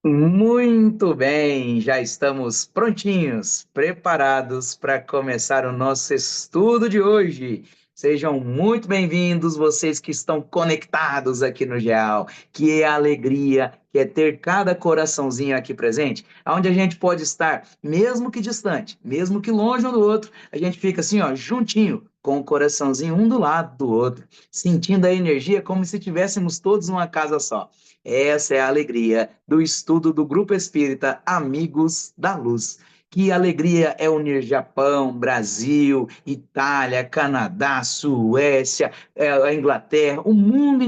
Muito bem, já estamos prontinhos, preparados para começar o nosso estudo de hoje. Sejam muito bem-vindos, vocês que estão conectados aqui no GEAL. Que é alegria, que é ter cada coraçãozinho aqui presente, onde a gente pode estar, mesmo que distante, mesmo que longe um do outro, a gente fica assim, ó, juntinho, com o coraçãozinho um do lado do outro, sentindo a energia como se tivéssemos todos numa casa só. Essa é a alegria do estudo do Grupo Espírita Amigos da Luz. Que alegria é unir Japão, Brasil, Itália, Canadá, Suécia, a Inglaterra, o mundo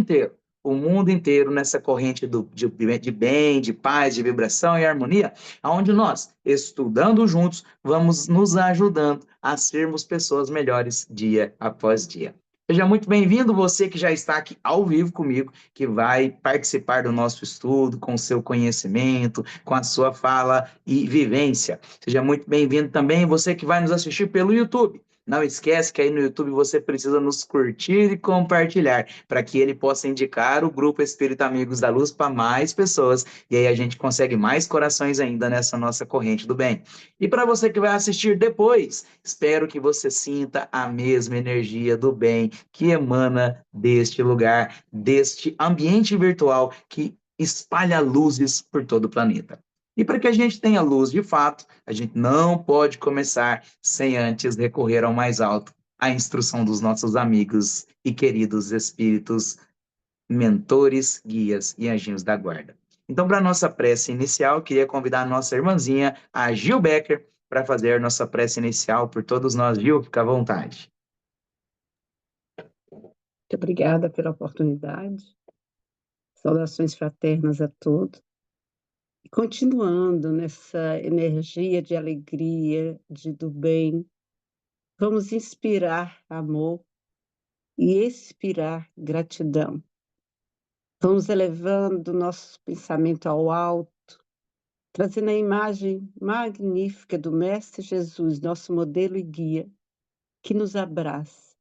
inteiro nessa corrente de bem, de paz, de vibração e harmonia, onde nós, estudando juntos, vamos nos ajudando a sermos pessoas melhores dia após dia. Seja muito bem-vindo, você que já está aqui ao vivo comigo, que vai participar do nosso estudo com o seu conhecimento, com a sua fala e vivência. Seja muito bem-vindo também você que vai nos assistir pelo YouTube. Não esquece que aí no YouTube você precisa nos curtir e compartilhar, para que ele possa indicar o Grupo Espírita Amigos da Luz para mais pessoas, e aí a gente consegue mais corações ainda nessa nossa corrente do bem. E para você que vai assistir depois, espero que você sinta a mesma energia do bem que emana deste lugar, deste ambiente virtual que espalha luzes por todo o planeta. E para que a gente tenha luz de fato, a gente não pode começar sem antes recorrer ao mais alto, a instrução dos nossos amigos e queridos espíritos, mentores, guias e anjinhos da guarda. Então, para a nossa prece inicial, eu queria convidar a nossa irmãzinha, a Gil Becker, para fazer a nossa prece inicial por todos nós. Gil, fica à vontade. Muito obrigada pela oportunidade. Saudações fraternas a todos. E continuando nessa energia de alegria, do bem, vamos inspirar amor e expirar gratidão. Vamos elevando nosso pensamento ao alto, trazendo a imagem magnífica do Mestre Jesus, nosso modelo e guia, que nos abraça.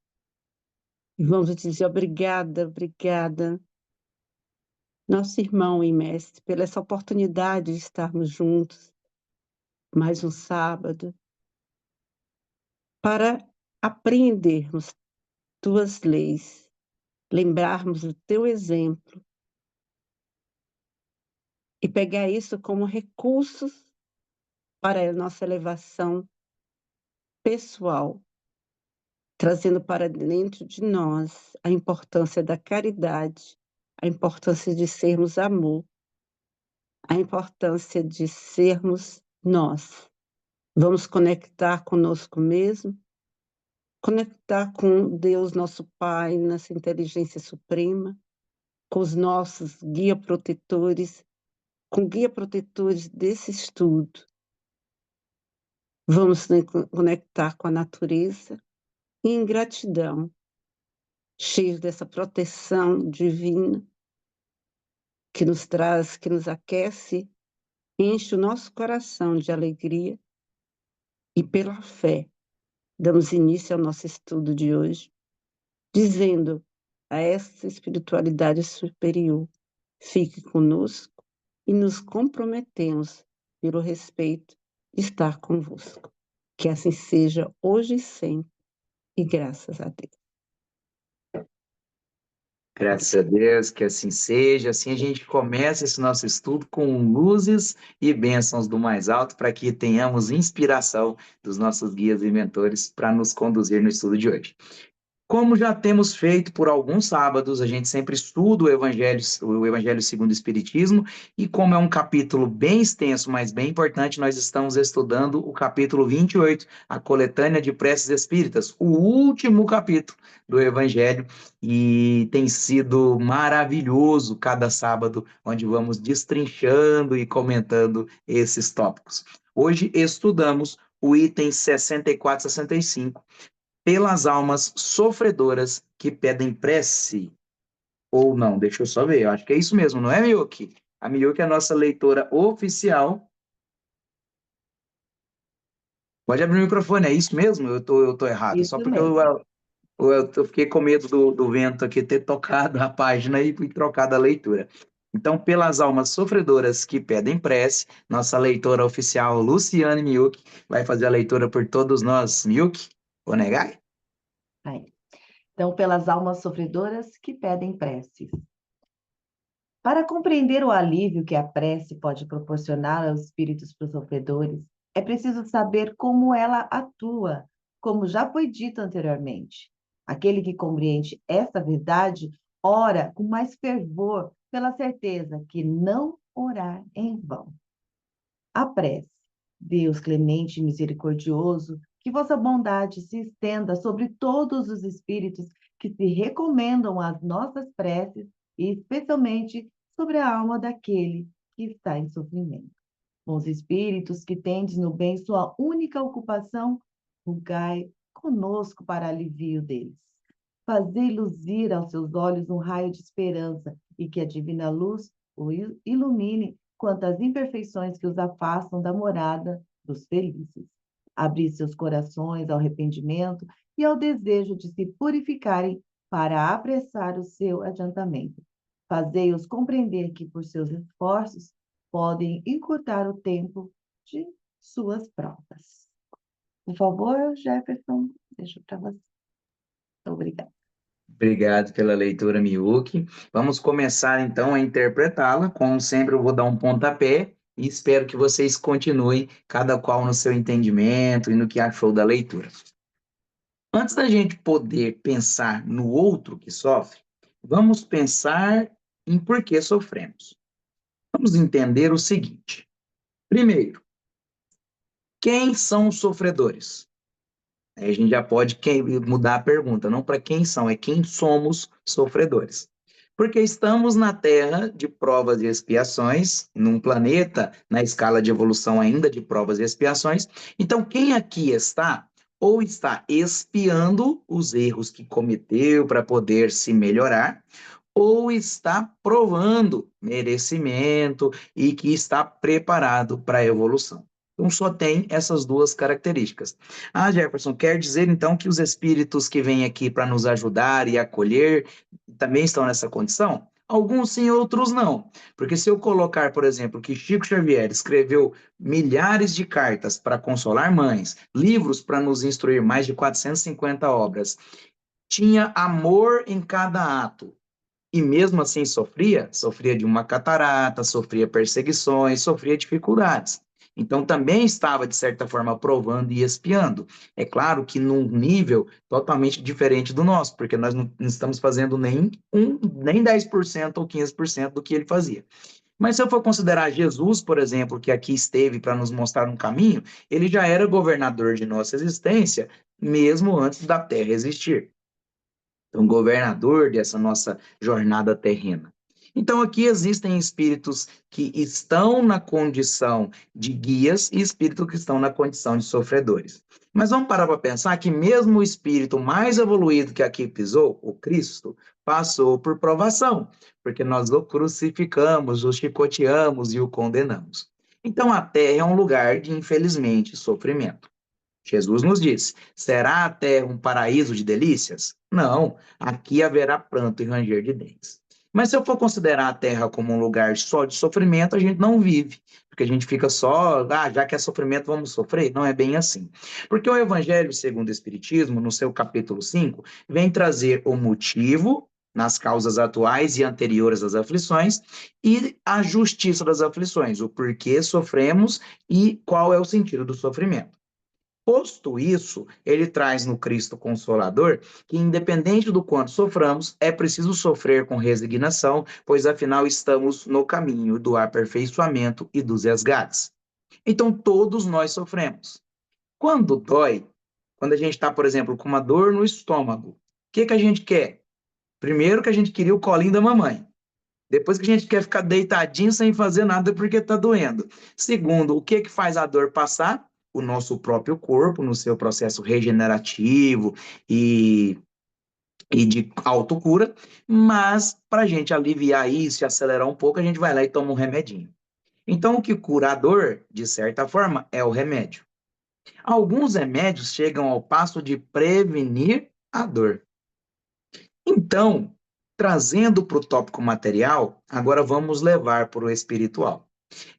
E vamos dizer obrigada, obrigada, nosso irmão e mestre, pela essa oportunidade de estarmos juntos mais um sábado, para aprendermos tuas leis, lembrarmos do teu exemplo e pegar isso como recursos para a nossa elevação pessoal, trazendo para dentro de nós a importância da caridade, a importância de sermos amor, a importância de sermos nós. Vamos conectar conosco mesmo, conectar com Deus, nosso Pai, nossa inteligência suprema, com os nossos guia protetores, com guia protetores desse estudo. Vamos nos conectar com a natureza e em gratidão, cheios dessa proteção divina que nos traz, que nos aquece, enche o nosso coração de alegria e pela fé. Damos início ao nosso estudo de hoje, dizendo a essa espiritualidade superior: fique conosco e nos comprometemos pelo respeito de estar convosco. Que assim seja hoje e sempre, e graças a Deus. Graças a Deus, que assim seja. Assim a gente começa esse nosso estudo com luzes e bênçãos do mais alto, para que tenhamos inspiração dos nossos guias e mentores para nos conduzir no estudo de hoje. Como já temos feito por alguns sábados, a gente sempre estuda o Evangelho segundo o Espiritismo, e como é um capítulo bem extenso, mas bem importante, nós estamos estudando o capítulo 28, a coletânea de preces espíritas, o último capítulo do Evangelho, e tem sido maravilhoso cada sábado, onde vamos destrinchando e comentando esses tópicos. Hoje estudamos o item 64 e 65, pelas almas sofredoras que pedem prece, ou não, deixa eu só ver, eu acho que é isso mesmo, não é, Miyuki? A Miyuki é a nossa leitora oficial. Pode abrir o microfone, é isso mesmo? Eu tô errado, só Isso porque mesmo. eu fiquei com medo do vento aqui ter tocado a página e fui trocado a leitura. Então, pelas almas sofredoras que pedem prece, nossa leitora oficial, Luciane Miyuki, vai fazer a leitura por todos nós. Miyuki, Onegai? Aí. Então, pelas almas sofredoras que pedem preces. Para compreender o alívio que a prece pode proporcionar aos espíritos sofredores, é preciso saber como ela atua, como já foi dito anteriormente. Aquele que compreende esta verdade ora com mais fervor, pela certeza que não orar em vão. A prece. Deus clemente e misericordioso, que vossa bondade se estenda sobre todos os espíritos que se recomendam às nossas preces e especialmente sobre a alma daquele que está em sofrimento. Bons espíritos que tendes no bem sua única ocupação, rogai conosco para alivio deles. Fazei luzir aos seus olhos um raio de esperança e que a divina luz o ilumine quanto às imperfeições que os afastam da morada dos felizes. Abri seus corações ao arrependimento e ao desejo de se purificarem para apressar o seu adiantamento. Fazei-os compreender que, por seus esforços, podem encurtar o tempo de suas provas. Por favor, Jefferson, deixo para você. Obrigada. Obrigado pela leitura, Miyuki. Vamos começar, então, a interpretá-la. Como sempre, eu vou dar um pontapé e espero que vocês continuem, cada qual no seu entendimento e no que achou da leitura. Antes da gente poder pensar no outro que sofre, vamos pensar em por que sofremos. Vamos entender o seguinte. Primeiro, quem são os sofredores? Aí a gente já pode mudar a pergunta, não para quem são, é quem somos sofredores. Porque estamos na Terra de provas e expiações, num planeta na escala de evolução ainda de provas e expiações. Então, quem aqui está ou está expiando os erros que cometeu para poder se melhorar, ou está provando merecimento e que está preparado para a evolução. Então, só tem essas duas características. Ah, Jefferson, quer dizer então que os espíritos que vêm aqui para nos ajudar e acolher também estão nessa condição? Alguns sim, outros não. Porque se eu colocar, por exemplo, que Chico Xavier escreveu milhares de cartas para consolar mães, livros para nos instruir, mais de 450 obras, tinha amor em cada ato, e mesmo assim sofria de uma catarata, sofria perseguições, sofria dificuldades. Então também estava, de certa forma, provando e espiando. É claro que num nível totalmente diferente do nosso, porque nós não estamos fazendo nem 10% ou 15% do que ele fazia. Mas se eu for considerar Jesus, por exemplo, que aqui esteve para nos mostrar um caminho, ele já era governador de nossa existência, mesmo antes da Terra existir. Então, governador dessa nossa jornada terrena. Então, aqui existem espíritos que estão na condição de guias e espíritos que estão na condição de sofredores. Mas vamos parar para pensar que mesmo o espírito mais evoluído que aqui pisou, o Cristo, passou por provação, porque nós o crucificamos, o chicoteamos e o condenamos. Então, a Terra é um lugar de, infelizmente, sofrimento. Jesus nos disse: será a terra um paraíso de delícias? Não, aqui haverá pranto e ranger de dentes. Mas se eu for considerar a terra como um lugar só de sofrimento, a gente não vive, porque a gente fica só, já que é sofrimento, vamos sofrer. Não é bem assim. Porque o Evangelho segundo o Espiritismo, no seu capítulo 5, vem trazer o motivo nas causas atuais e anteriores às aflições e a justiça das aflições, o porquê sofremos e qual é o sentido do sofrimento. Posto isso, ele traz no Cristo Consolador que, independente do quanto soframos, é preciso sofrer com resignação, pois afinal estamos no caminho do aperfeiçoamento e dos resgates. Então, todos nós sofremos. Quando dói, quando a gente está, por exemplo, com uma dor no estômago, o que a gente quer? Primeiro que a gente queria o colinho da mamãe. Depois que a gente quer ficar deitadinho sem fazer nada porque está doendo. Segundo, o que faz a dor passar? O nosso próprio corpo, no seu processo regenerativo e, e de autocura. Mas, para a gente aliviar isso e acelerar um pouco, a gente vai lá e toma um remedinho. Então, o que cura a dor, de certa forma, é o remédio. Alguns remédios chegam ao passo de prevenir a dor. Então, trazendo para o tópico material, agora vamos levar para o espiritual.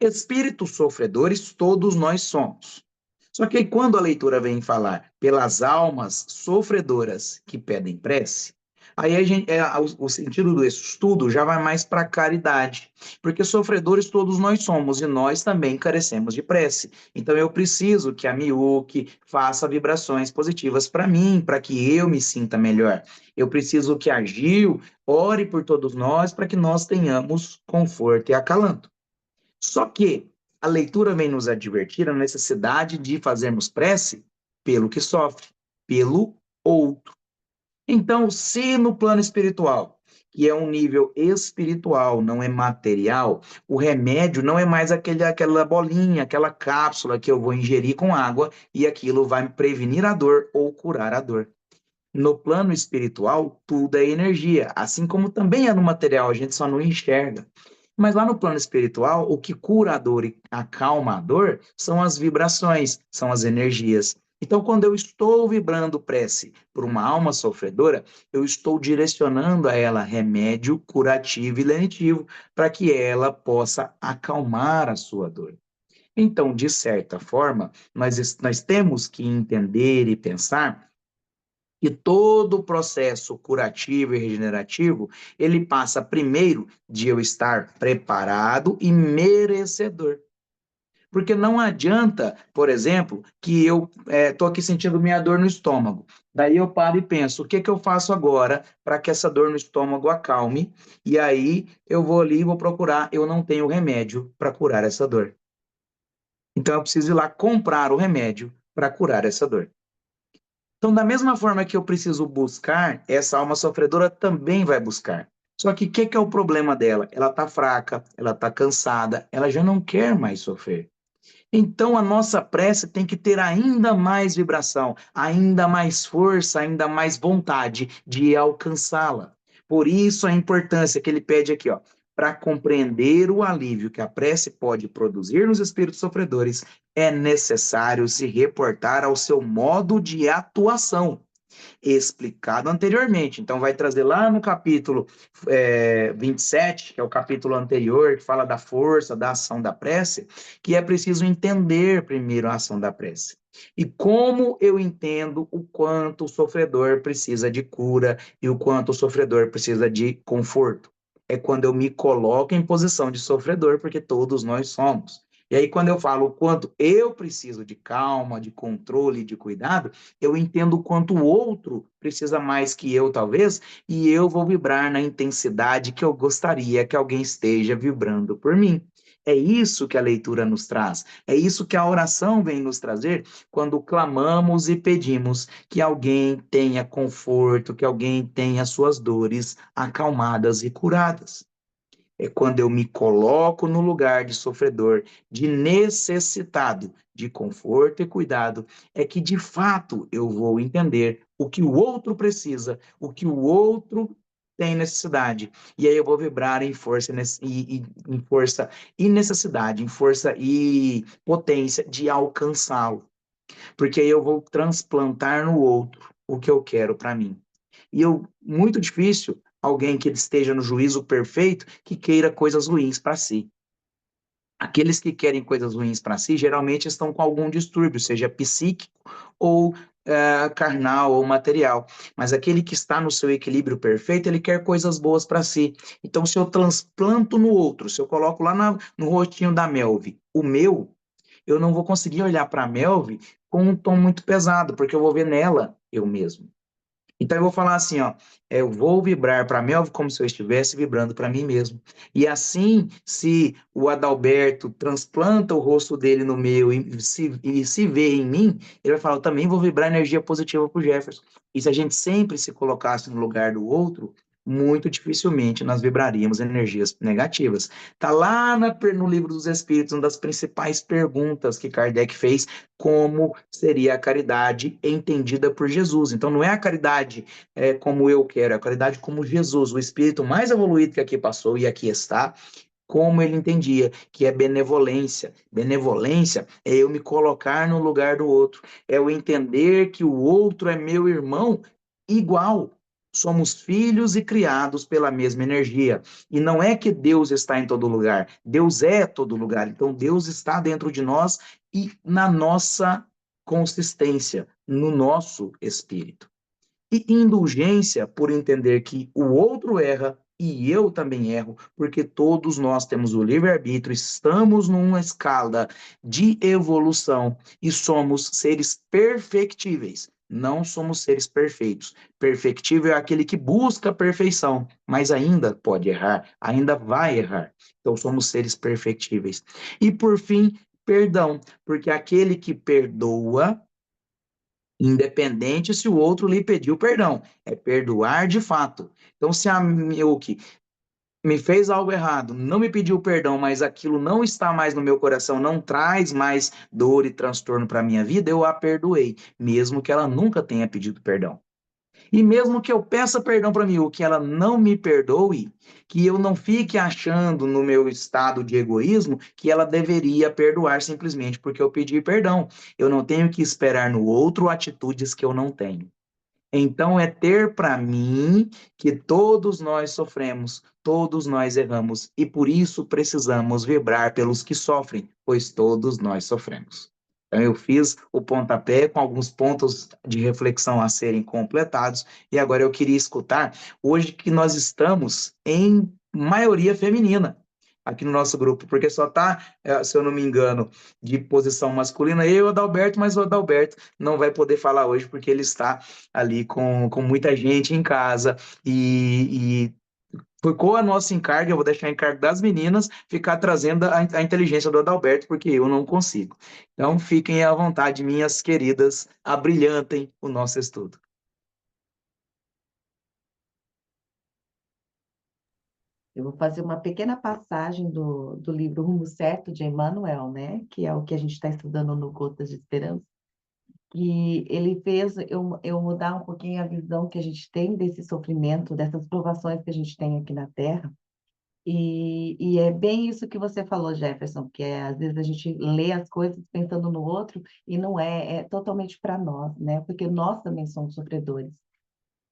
Espíritos sofredores todos nós somos. Só que aí, quando a leitura vem falar pelas almas sofredoras que pedem prece, aí o sentido do estudo já vai mais para a caridade, porque sofredores todos nós somos e nós também carecemos de prece. Então eu preciso que a Miyuki faça vibrações positivas para mim, para que eu me sinta melhor. Eu preciso que a Gil ore por todos nós para que nós tenhamos conforto e acalanto. Só que a leitura vem nos advertir a necessidade de fazermos prece pelo que sofre, pelo outro. Então, se no plano espiritual, que é um nível espiritual, não é material, o remédio não é mais aquela bolinha, aquela cápsula que eu vou ingerir com água e aquilo vai prevenir a dor ou curar a dor. No plano espiritual, tudo é energia, assim como também é no material, a gente só não enxerga. Mas lá no plano espiritual, o que cura a dor e acalma a dor são as vibrações, são as energias. Então, quando eu estou vibrando prece por uma alma sofredora, eu estou direcionando a ela remédio curativo e lenitivo para que ela possa acalmar a sua dor. Então, de certa forma, nós temos que entender e pensar que todo o processo curativo e regenerativo, ele passa primeiro de eu estar preparado e merecedor. Porque não adianta, por exemplo, que eu estou aqui sentindo minha dor no estômago. Daí eu paro e penso, o que eu faço agora para que essa dor no estômago acalme? E aí eu vou ali e vou procurar, eu não tenho remédio para curar essa dor. Então eu preciso ir lá comprar o remédio para curar essa dor. Então, da mesma forma que eu preciso buscar, essa alma sofredora também vai buscar. Só que o que é o problema dela? Ela está fraca, ela está cansada, ela já não quer mais sofrer. Então, a nossa prece tem que ter ainda mais vibração, ainda mais força, ainda mais vontade de alcançá-la. Por isso, a importância que ele pede aqui, ó, para compreender o alívio que a prece pode produzir nos espíritos sofredores, é necessário se reportar ao seu modo de atuação explicado anteriormente. Então, vai trazer lá no capítulo 27, que é o capítulo anterior, que fala da força, da ação da prece, que é preciso entender primeiro a ação da prece. E como eu entendo o quanto o sofredor precisa de cura e o quanto o sofredor precisa de conforto? É quando eu me coloco em posição de sofredor, porque todos nós somos. E aí, quando eu falo o quanto eu preciso de calma, de controle, de cuidado, eu entendo o quanto o outro precisa mais que eu, talvez, e eu vou vibrar na intensidade que eu gostaria que alguém esteja vibrando por mim. É isso que a leitura nos traz, é isso que a oração vem nos trazer quando clamamos e pedimos que alguém tenha conforto, que alguém tenha suas dores acalmadas e curadas. É quando eu me coloco no lugar de sofredor, de necessitado de conforto e cuidado, é que de fato eu vou entender o que o outro precisa, o que o outro tem necessidade. E aí eu vou vibrar em força em força e necessidade, em força e potência de alcançá-lo. Porque aí eu vou transplantar no outro o que eu quero para mim. Muito difícil alguém que esteja no juízo perfeito que queira coisas ruins para si. Aqueles que querem coisas ruins para si geralmente estão com algum distúrbio, seja psíquico ou carnal ou material. Mas aquele que está no seu equilíbrio perfeito, ele quer coisas boas para si. Então, se eu transplanto no outro, se eu coloco lá no rostinho da Melvi, o meu, eu não vou conseguir olhar para a Melvi com um tom muito pesado, porque eu vou ver nela eu mesmo. Então eu vou falar assim, ó, eu vou vibrar para Melvin como se eu estivesse vibrando para mim mesmo. E assim, se o Adalberto transplanta o rosto dele no meu e se vê em mim, ele vai falar, eu também vou vibrar energia positiva para o Jefferson. E se a gente sempre se colocasse no lugar do outro, muito dificilmente nós vibraríamos energias negativas. Está lá no Livro dos Espíritos, uma das principais perguntas que Kardec fez, como seria a caridade entendida por Jesus. Então, não é a caridade como eu quero, é a caridade como Jesus, o espírito mais evoluído que aqui passou e aqui está, como ele entendia, que é benevolência. Benevolência é eu me colocar no lugar do outro, é eu entender que o outro é meu irmão igual. somos filhos e criados pela mesma energia. E não é que Deus está em todo lugar, Deus é todo lugar. Então, Deus está dentro de nós e na nossa consistência, no nosso espírito. E indulgência por entender que o outro erra e eu também erro, porque todos nós temos o livre-arbítrio, estamos numa escala de evolução e somos seres perfectíveis. Não somos seres perfeitos. Perfectível é aquele que busca a perfeição, mas ainda pode errar, ainda vai errar. Então somos seres perfectíveis. E por fim, perdão, porque aquele que perdoa independente se o outro lhe pediu perdão, é perdoar de fato. Então, se a Milk me fez algo errado, não me pediu perdão, mas aquilo não está mais no meu coração, não traz mais dor e transtorno para a minha vida, eu a perdoei, mesmo que ela nunca tenha pedido perdão. E mesmo que eu peça perdão para mim, que ela não me perdoe, que eu não fique achando no meu estado de egoísmo que ela deveria perdoar simplesmente porque eu pedi perdão. Eu não tenho que esperar no outro atitudes que eu não tenho. Então é ter para mim que todos nós sofremos, todos nós erramos e por isso precisamos vibrar pelos que sofrem, pois todos nós sofremos. Então eu fiz o pontapé com alguns pontos de reflexão a serem completados e agora eu queria escutar hoje que nós estamos em maioria feminina aqui no nosso grupo, porque só está, se eu não me engano, de posição masculina eu e o Adalberto, mas o Adalberto não vai poder falar hoje porque ele está ali com muita gente em casa e ficou a nossa encargo, eu vou deixar a encargo das meninas, ficar trazendo a inteligência do Adalberto, porque eu não consigo. Então, fiquem à vontade, minhas queridas, abrilhantem o nosso estudo. Eu vou fazer uma pequena passagem do livro Rumo Certo, de Emmanuel, né? Que é o que a gente está estudando no Gotas de Esperança. E ele fez eu mudar um pouquinho a visão que a gente tem desse sofrimento, dessas provações que a gente tem aqui na Terra. E é bem isso que você falou, Jefferson, que é, às vezes a gente lê as coisas pensando no outro e não é totalmente para nós, né? Porque nós também somos sofredores.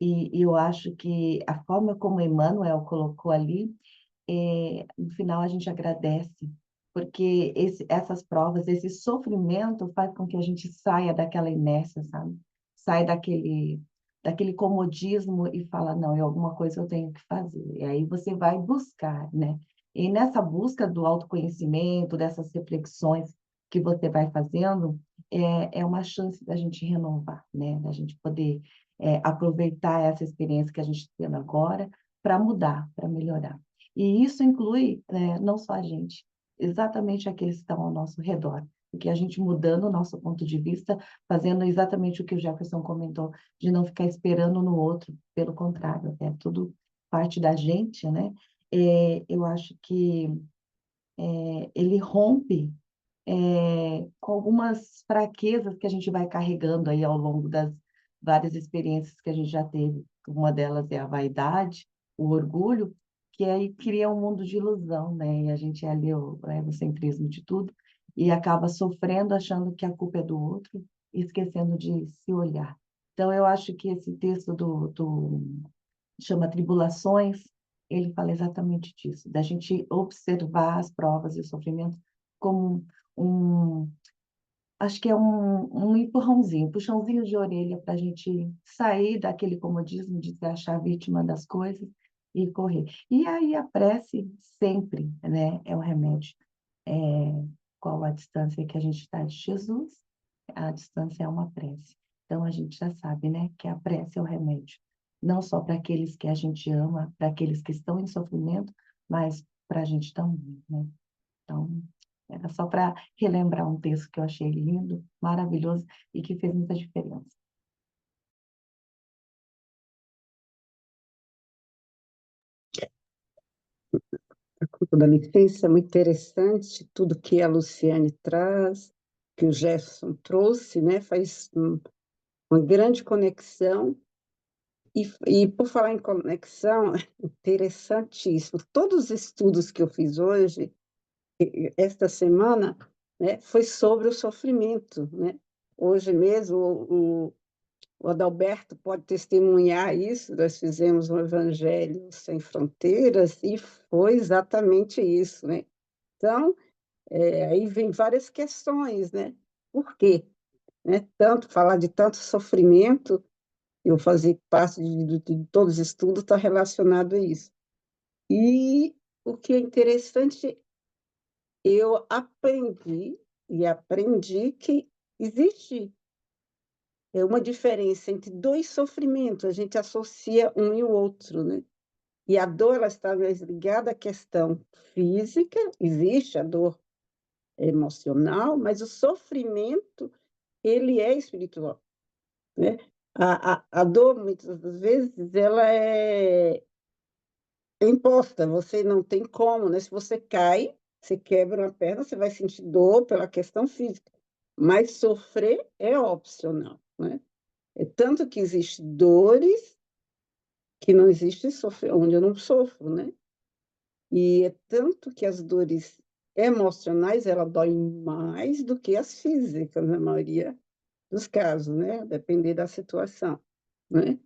E eu acho que a forma como Emmanuel colocou ali, no final a gente agradece, porque essas provas, esse sofrimento faz com que a gente saia daquela inércia, sabe? Sai daquele comodismo e fala, não, é alguma coisa eu tenho que fazer. E aí você vai buscar, né? E nessa busca do autoconhecimento, dessas reflexões que você vai fazendo, é uma chance da gente renovar, né? Da gente poder aproveitar essa experiência que a gente tem agora para mudar, para melhorar. E isso inclui, não só a gente, exatamente aqueles que estão ao nosso redor. Porque a gente mudando o nosso ponto de vista, fazendo exatamente o que o Jefferson comentou, de não ficar esperando no outro, pelo contrário, é tudo parte da gente, né? Eu acho que ele rompe com algumas fraquezas que a gente vai carregando aí ao longo das várias experiências que a gente já teve. Uma delas é a vaidade, o orgulho, que aí cria um mundo de ilusão, né? E a gente é ali o egocentrismo de tudo e acaba sofrendo achando que a culpa é do outro e esquecendo de se olhar. Então, eu acho que esse texto do chama Tribulações, ele fala exatamente disso, da gente observar as provas e o sofrimento como acho que é um empurrãozinho, um puxãozinho de orelha para a gente sair daquele comodismo de se achar vítima das coisas e correr. E aí a prece sempre, né, é o remédio. É, qual a distância que a gente está de Jesus? A distância é uma prece. Então a gente já sabe, né, que a prece é o remédio. Não só para aqueles que a gente ama, para aqueles que estão em sofrimento, mas para a gente também, né? Então, era só para relembrar um texto que eu achei lindo, maravilhoso e que fez muita diferença. A culpa da licença é muito interessante, tudo que a Luciane traz, que o Jefferson trouxe, né, faz uma grande conexão. E por falar em conexão, interessantíssimo. Todos os estudos que eu fiz hoje, esta semana, né, foi sobre o sofrimento, né? Hoje mesmo, o Adalberto pode testemunhar isso, nós fizemos um Evangelho Sem Fronteiras e foi exatamente isso, né? Então, aí vem várias questões, né? Por quê? Né? Falar de tanto sofrimento, eu fazer parte de todos os estudos está relacionado a isso. E o que é interessante, eu aprendi que existe uma diferença entre dois sofrimentos, a gente associa um e o outro, né? E a dor, ela está mais ligada à questão física, existe a dor emocional, mas o sofrimento, ele é espiritual, né? A dor, muitas das vezes, ela é imposta, você não tem como, né? Se você cai, você quebra uma perna, você vai sentir dor pela questão física, mas sofrer é opcional, né? É tanto que existem dores que não existe sofrer, onde eu não sofro, né? E é tanto que as dores emocionais, ela dói mais do que as físicas, na maioria dos casos, né? Depender da situação, né?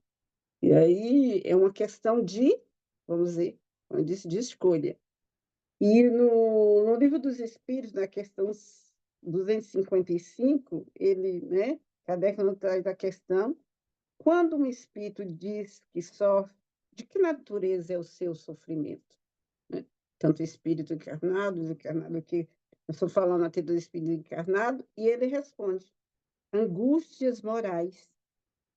E aí é uma questão de, vamos dizer, como eu disse, de escolha. E no Livro dos Espíritos, na questão 255, ele, né, Kardec não traz a questão, quando um espírito diz que sofre, de que natureza é o seu sofrimento? Né? Tanto o espírito encarnado, desencarnado, que eu estou falando aqui do espírito encarnado, e ele responde, angústias morais,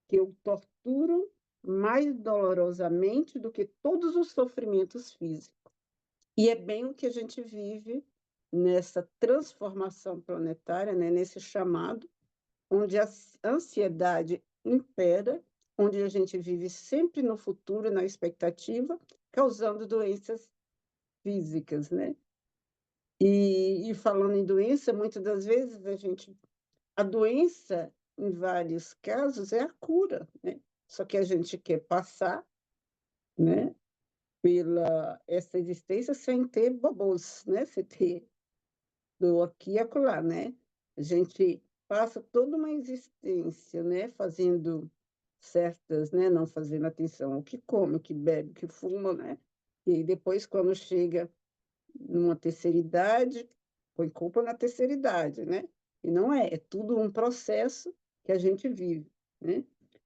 que o torturam mais dolorosamente do que todos os sofrimentos físicos. E é bem o que a gente vive nessa transformação planetária, né? Nesse chamado, onde a ansiedade impera, onde a gente vive sempre no futuro, na expectativa, causando doenças físicas, né? E falando em doença, muitas das vezes a doença, em vários casos, é a cura, né? Só que a gente quer passar, né, pela essa existência sem ter bobos, né? Sem ter do aqui e acolá, né? A gente passa toda uma existência, né, fazendo certas, né, não fazendo atenção ao que come, o que bebe, o que fuma, né? E depois, quando chega numa terceira idade, põe culpa na terceira idade, né? E não é tudo um processo que a gente vive, né?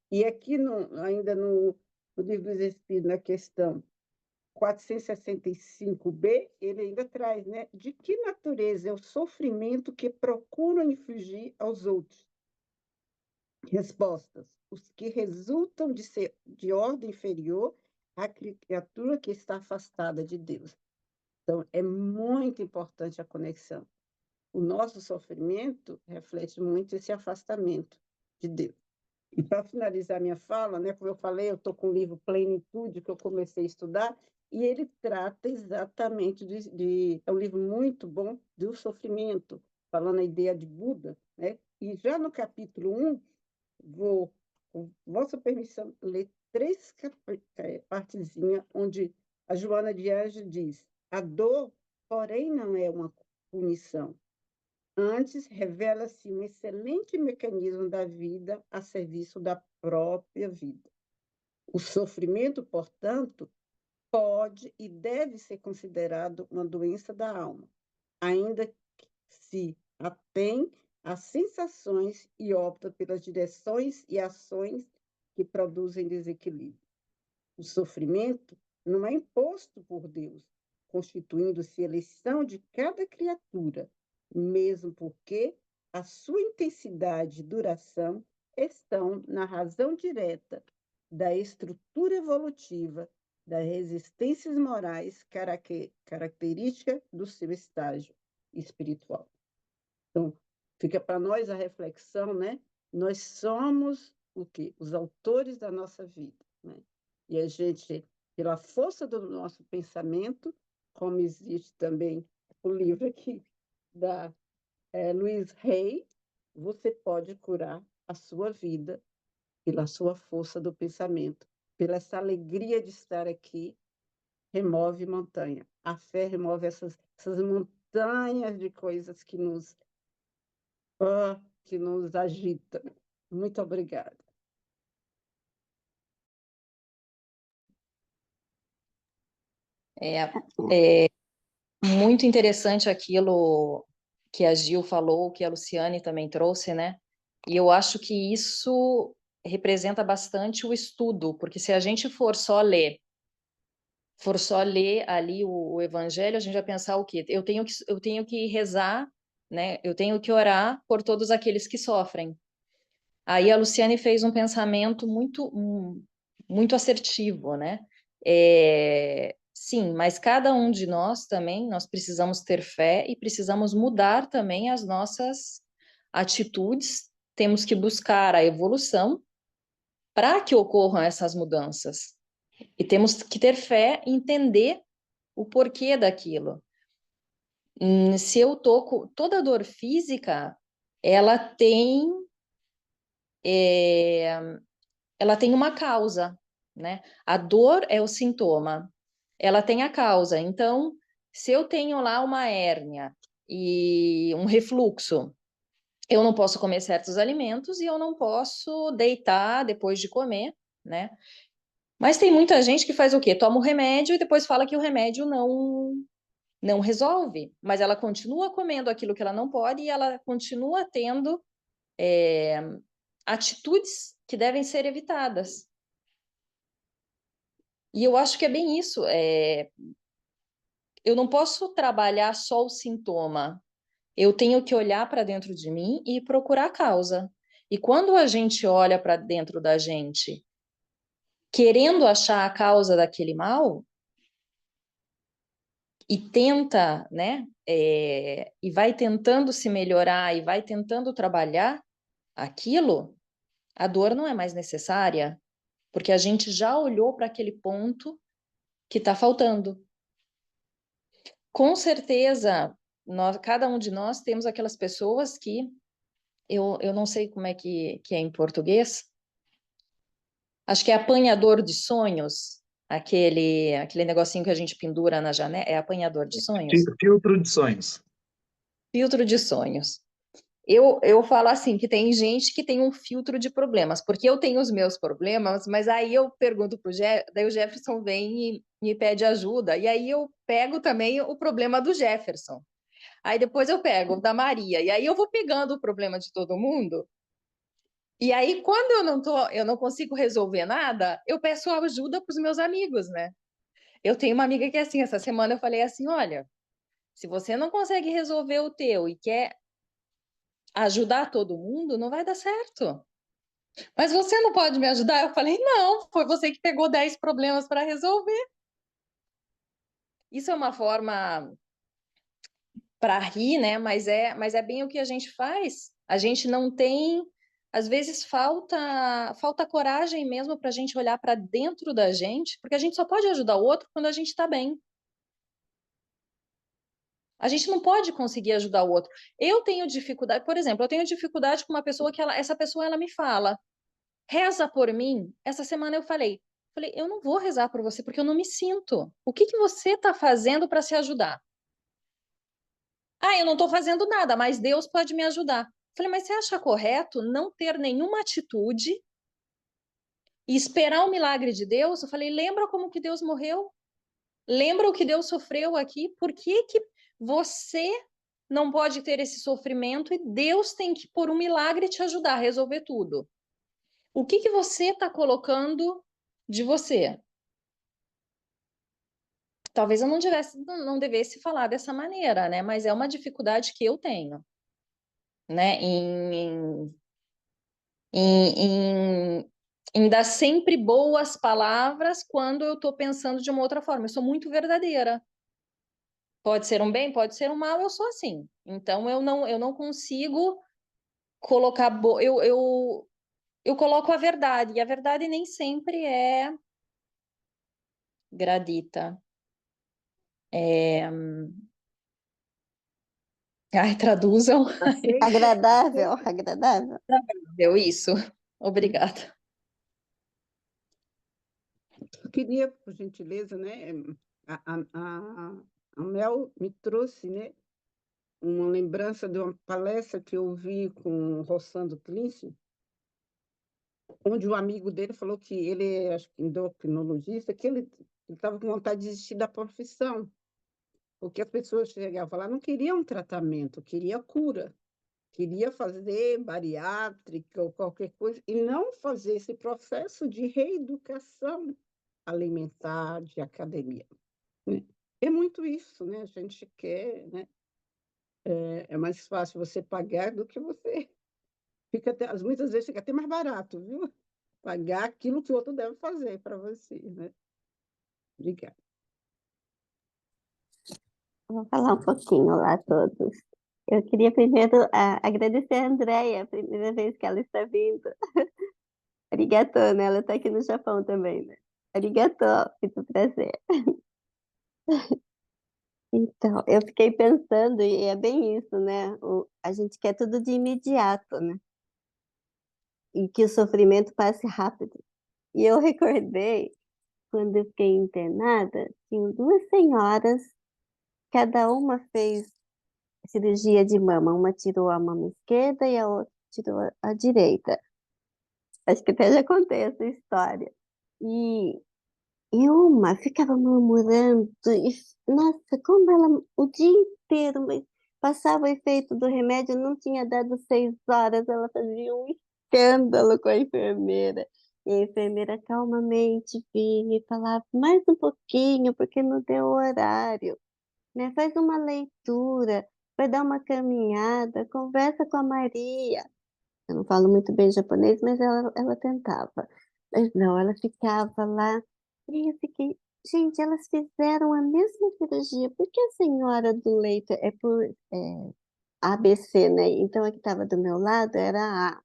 E aqui, ainda no Livro dos Espíritos, na questão 465b, ele ainda traz, né? De que natureza é o sofrimento que procuram infligir aos outros? Respostas: os que resultam de ser de ordem inferior à criatura que está afastada de Deus. Então, é muito importante a conexão. O nosso sofrimento reflete muito esse afastamento de Deus. E para finalizar minha fala, né, como eu falei, eu estou com o livro Plenitude, que eu comecei a estudar, e ele trata exatamente é um livro muito bom do sofrimento, falando a ideia de Buda, né? E já no capítulo 1, vou, com vossa permissão, ler três partezinhas, onde a Joana de Anjos diz: a dor, porém, não é uma punição. Antes, revela-se um excelente mecanismo da vida a serviço da própria vida. O sofrimento, portanto, pode e deve ser considerado uma doença da alma, ainda que se atém às sensações e opta pelas direções e ações que produzem desequilíbrio. O sofrimento não é imposto por Deus, constituindo-se eleição de cada criatura, mesmo porque a sua intensidade e duração estão na razão direta da estrutura evolutiva das resistências morais característica do seu estágio espiritual. Então, fica para nós a reflexão, né? Nós somos o quê? Os autores da nossa vida, né? E a gente, pela força do nosso pensamento, como existe também o livro aqui da Louise Hay, você pode curar a sua vida pela sua força do pensamento, pela essa alegria de estar aqui, remove montanha. A fé remove essas montanhas de coisas que nos agita. Muito obrigada. É muito interessante aquilo que a Gil falou, que a Luciane também trouxe, né? E eu acho que isso representa bastante o estudo, porque se a gente for só ler ali o Evangelho, a gente vai pensar o quê? Eu tenho que rezar, né? Eu tenho que orar por todos aqueles que sofrem. Aí a Luciane fez um pensamento muito assertivo, né? Sim, mas cada um de nós também, nós precisamos ter fé e precisamos mudar também as nossas atitudes. Temos que buscar a evolução para que ocorram essas mudanças. E temos que ter fé e entender o porquê daquilo. Se eu tô com toda dor física, ela tem ela tem uma causa, né? A dor é o sintoma, ela tem a causa. Então, se eu tenho lá uma hérnia e um refluxo, eu não posso comer certos alimentos e eu não posso deitar depois de comer, né? Mas tem muita gente que faz o quê? Toma o remédio e depois fala que o remédio não resolve, mas ela continua comendo aquilo que ela não pode e ela continua tendo atitudes que devem ser evitadas. E eu acho que é bem isso. Eu não posso trabalhar só o sintoma. Eu tenho que olhar para dentro de mim e procurar a causa. E quando a gente olha para dentro da gente, querendo achar a causa daquele mal, e tenta, né, e vai tentando se melhorar e vai tentando trabalhar aquilo, a dor não é mais necessária, porque a gente já olhou para aquele ponto que está faltando. Com certeza, cada um de nós temos aquelas pessoas que, eu não sei como é que é em português, acho que é apanhador de sonhos, aquele negocinho que a gente pendura na janela, é apanhador de sonhos? Filtro de sonhos. Filtro de sonhos. Eu falo assim, que tem gente que tem um filtro de problemas, porque eu tenho os meus problemas, mas aí eu pergunto pro daí o Jefferson vem e me pede ajuda, e aí eu pego também o problema do Jefferson. Aí depois eu pego o da Maria, e aí eu vou pegando o problema de todo mundo, e aí quando eu não consigo resolver nada, eu peço ajuda para os meus amigos, né? Eu tenho uma amiga que é assim, essa semana eu falei assim, olha, se você não consegue resolver o teu e quer ajudar todo mundo, não vai dar certo. Mas você não pode me ajudar? Eu falei, não, foi você que pegou 10 problemas para resolver. Isso é uma forma para rir, né? Mas é bem o que a gente faz. A gente não tem, às vezes falta coragem mesmo para a gente olhar para dentro da gente, porque a gente só pode ajudar o outro quando a gente está bem. A gente não pode conseguir ajudar o outro. Eu tenho dificuldade, por exemplo, eu tenho dificuldade com uma pessoa que essa pessoa ela me fala, reza por mim. Essa semana eu falei, eu não vou rezar por você porque eu não me sinto. O que você está fazendo para se ajudar? Ah, eu não estou fazendo nada, mas Deus pode me ajudar. Falei, mas você acha correto não ter nenhuma atitude e esperar o milagre de Deus? Eu falei, lembra como que Deus morreu? Lembra o que Deus sofreu aqui? Por que que você não pode ter esse sofrimento e Deus tem que, por um milagre, te ajudar a resolver tudo? O que você está colocando de você? Talvez eu não devesse falar dessa maneira, né? Mas é uma dificuldade que eu tenho, né? Em dar sempre boas palavras quando eu estou pensando de uma outra forma. Eu sou muito verdadeira. Pode ser um bem, pode ser um mal, eu sou assim. Então eu não consigo colocar eu coloco a verdade, e a verdade nem sempre é gradita. Ai, traduzam. Agradável, agradável. Deu isso. Obrigada. Eu queria, por gentileza, né? A Mel me trouxe, né, uma lembrança de uma palestra que eu vi com o Rossandro Clinch, onde um amigo dele falou que ele é, acho que endocrinologista, que ele ele estava com vontade de desistir da profissão, porque as pessoas chegavam lá, não queriam tratamento, queria cura, queria fazer bariátrica ou qualquer coisa, e não fazer esse processo de reeducação alimentar, de academia, né? É muito isso, né? A gente quer, né? É mais fácil você pagar do que você fica até, muitas vezes fica até mais barato, viu? Pagar aquilo que o outro deve fazer para você, né? Obrigada. Vou falar um pouquinho lá a todos. Eu queria primeiro agradecer a Andréia, a primeira vez que ela está vindo. Arigatô, né? Ela está aqui no Japão também, né? Arigatô, muito prazer. Então, eu fiquei pensando, e é bem isso, né? A gente quer tudo de imediato, né? E que o sofrimento passe rápido. E eu recordei, quando eu fiquei internada, tinham duas senhoras, cada uma fez cirurgia de mama. Uma tirou a mama esquerda e a outra tirou a direita. Acho que até já contei essa história. E, e uma ficava murmurando, e, nossa, como ela, o dia inteiro, mas passava o efeito do remédio, não tinha dado 6 horas, ela fazia um escândalo com a enfermeira. E a enfermeira calmamente vinha e falava, mais um pouquinho, porque não deu horário, né? Faz uma leitura, vai dar uma caminhada, conversa com a Maria. Eu não falo muito bem japonês, mas ela tentava. Mas não, ela ficava lá. E eu fiquei, gente, elas fizeram a mesma cirurgia. Por que a senhora do leito é por ABC, né? Então a que estava do meu lado era A.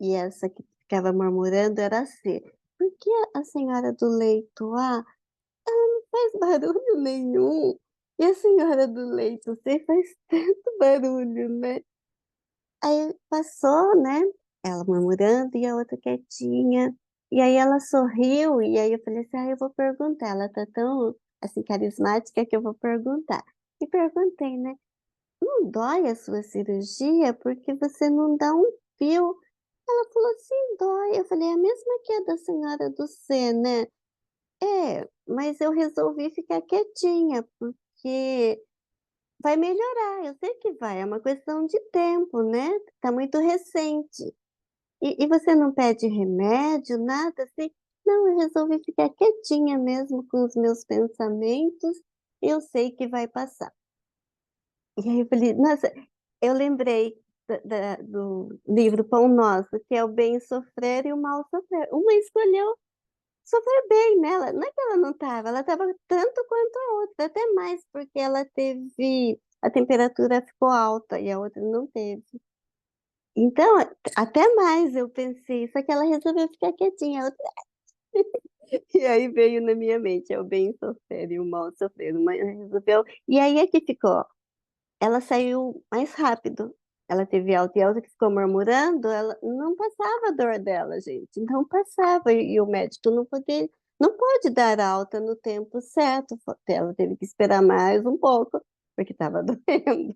E essa que ficava murmurando era C. Por que a senhora do leito A não faz barulho nenhum? E a senhora do leito C faz tanto barulho, né? Aí passou, né? Ela murmurando e a outra quietinha. E aí ela sorriu, e aí eu falei assim, eu vou perguntar. Ela tá tão, assim, carismática que eu vou perguntar. E perguntei, né? Não dói a sua cirurgia porque você não dá um fio? Ela falou assim, dói. Eu falei, é a mesma que a da senhora do C, né? É, mas eu resolvi ficar quietinha, porque vai melhorar, eu sei que vai, é uma questão de tempo, né? Tá muito recente. E você não pede remédio, nada assim? Não, eu resolvi ficar quietinha mesmo com os meus pensamentos, eu sei que vai passar. E aí eu falei, nossa, eu lembrei do livro Pão Nosso, que é o bem sofrer e o mal sofrer. Uma escolheu sofrer bem nela. Não é que ela estava tanto quanto a outra, até mais, porque ela teve, a temperatura ficou alta e a outra não teve. Então, até mais eu pensei, só que ela resolveu ficar quietinha. A outra... E aí veio na minha mente, é o bem sofrer e o mal sofrer. Uma resolveu, e aí é que ficou. Ela saiu mais rápido. Ela teve alta e a outra que ficou murmurando, ela não passava a dor dela, gente. Não passava. E o médico não pode dar alta no tempo certo. Ela teve que esperar mais um pouco, porque estava doendo.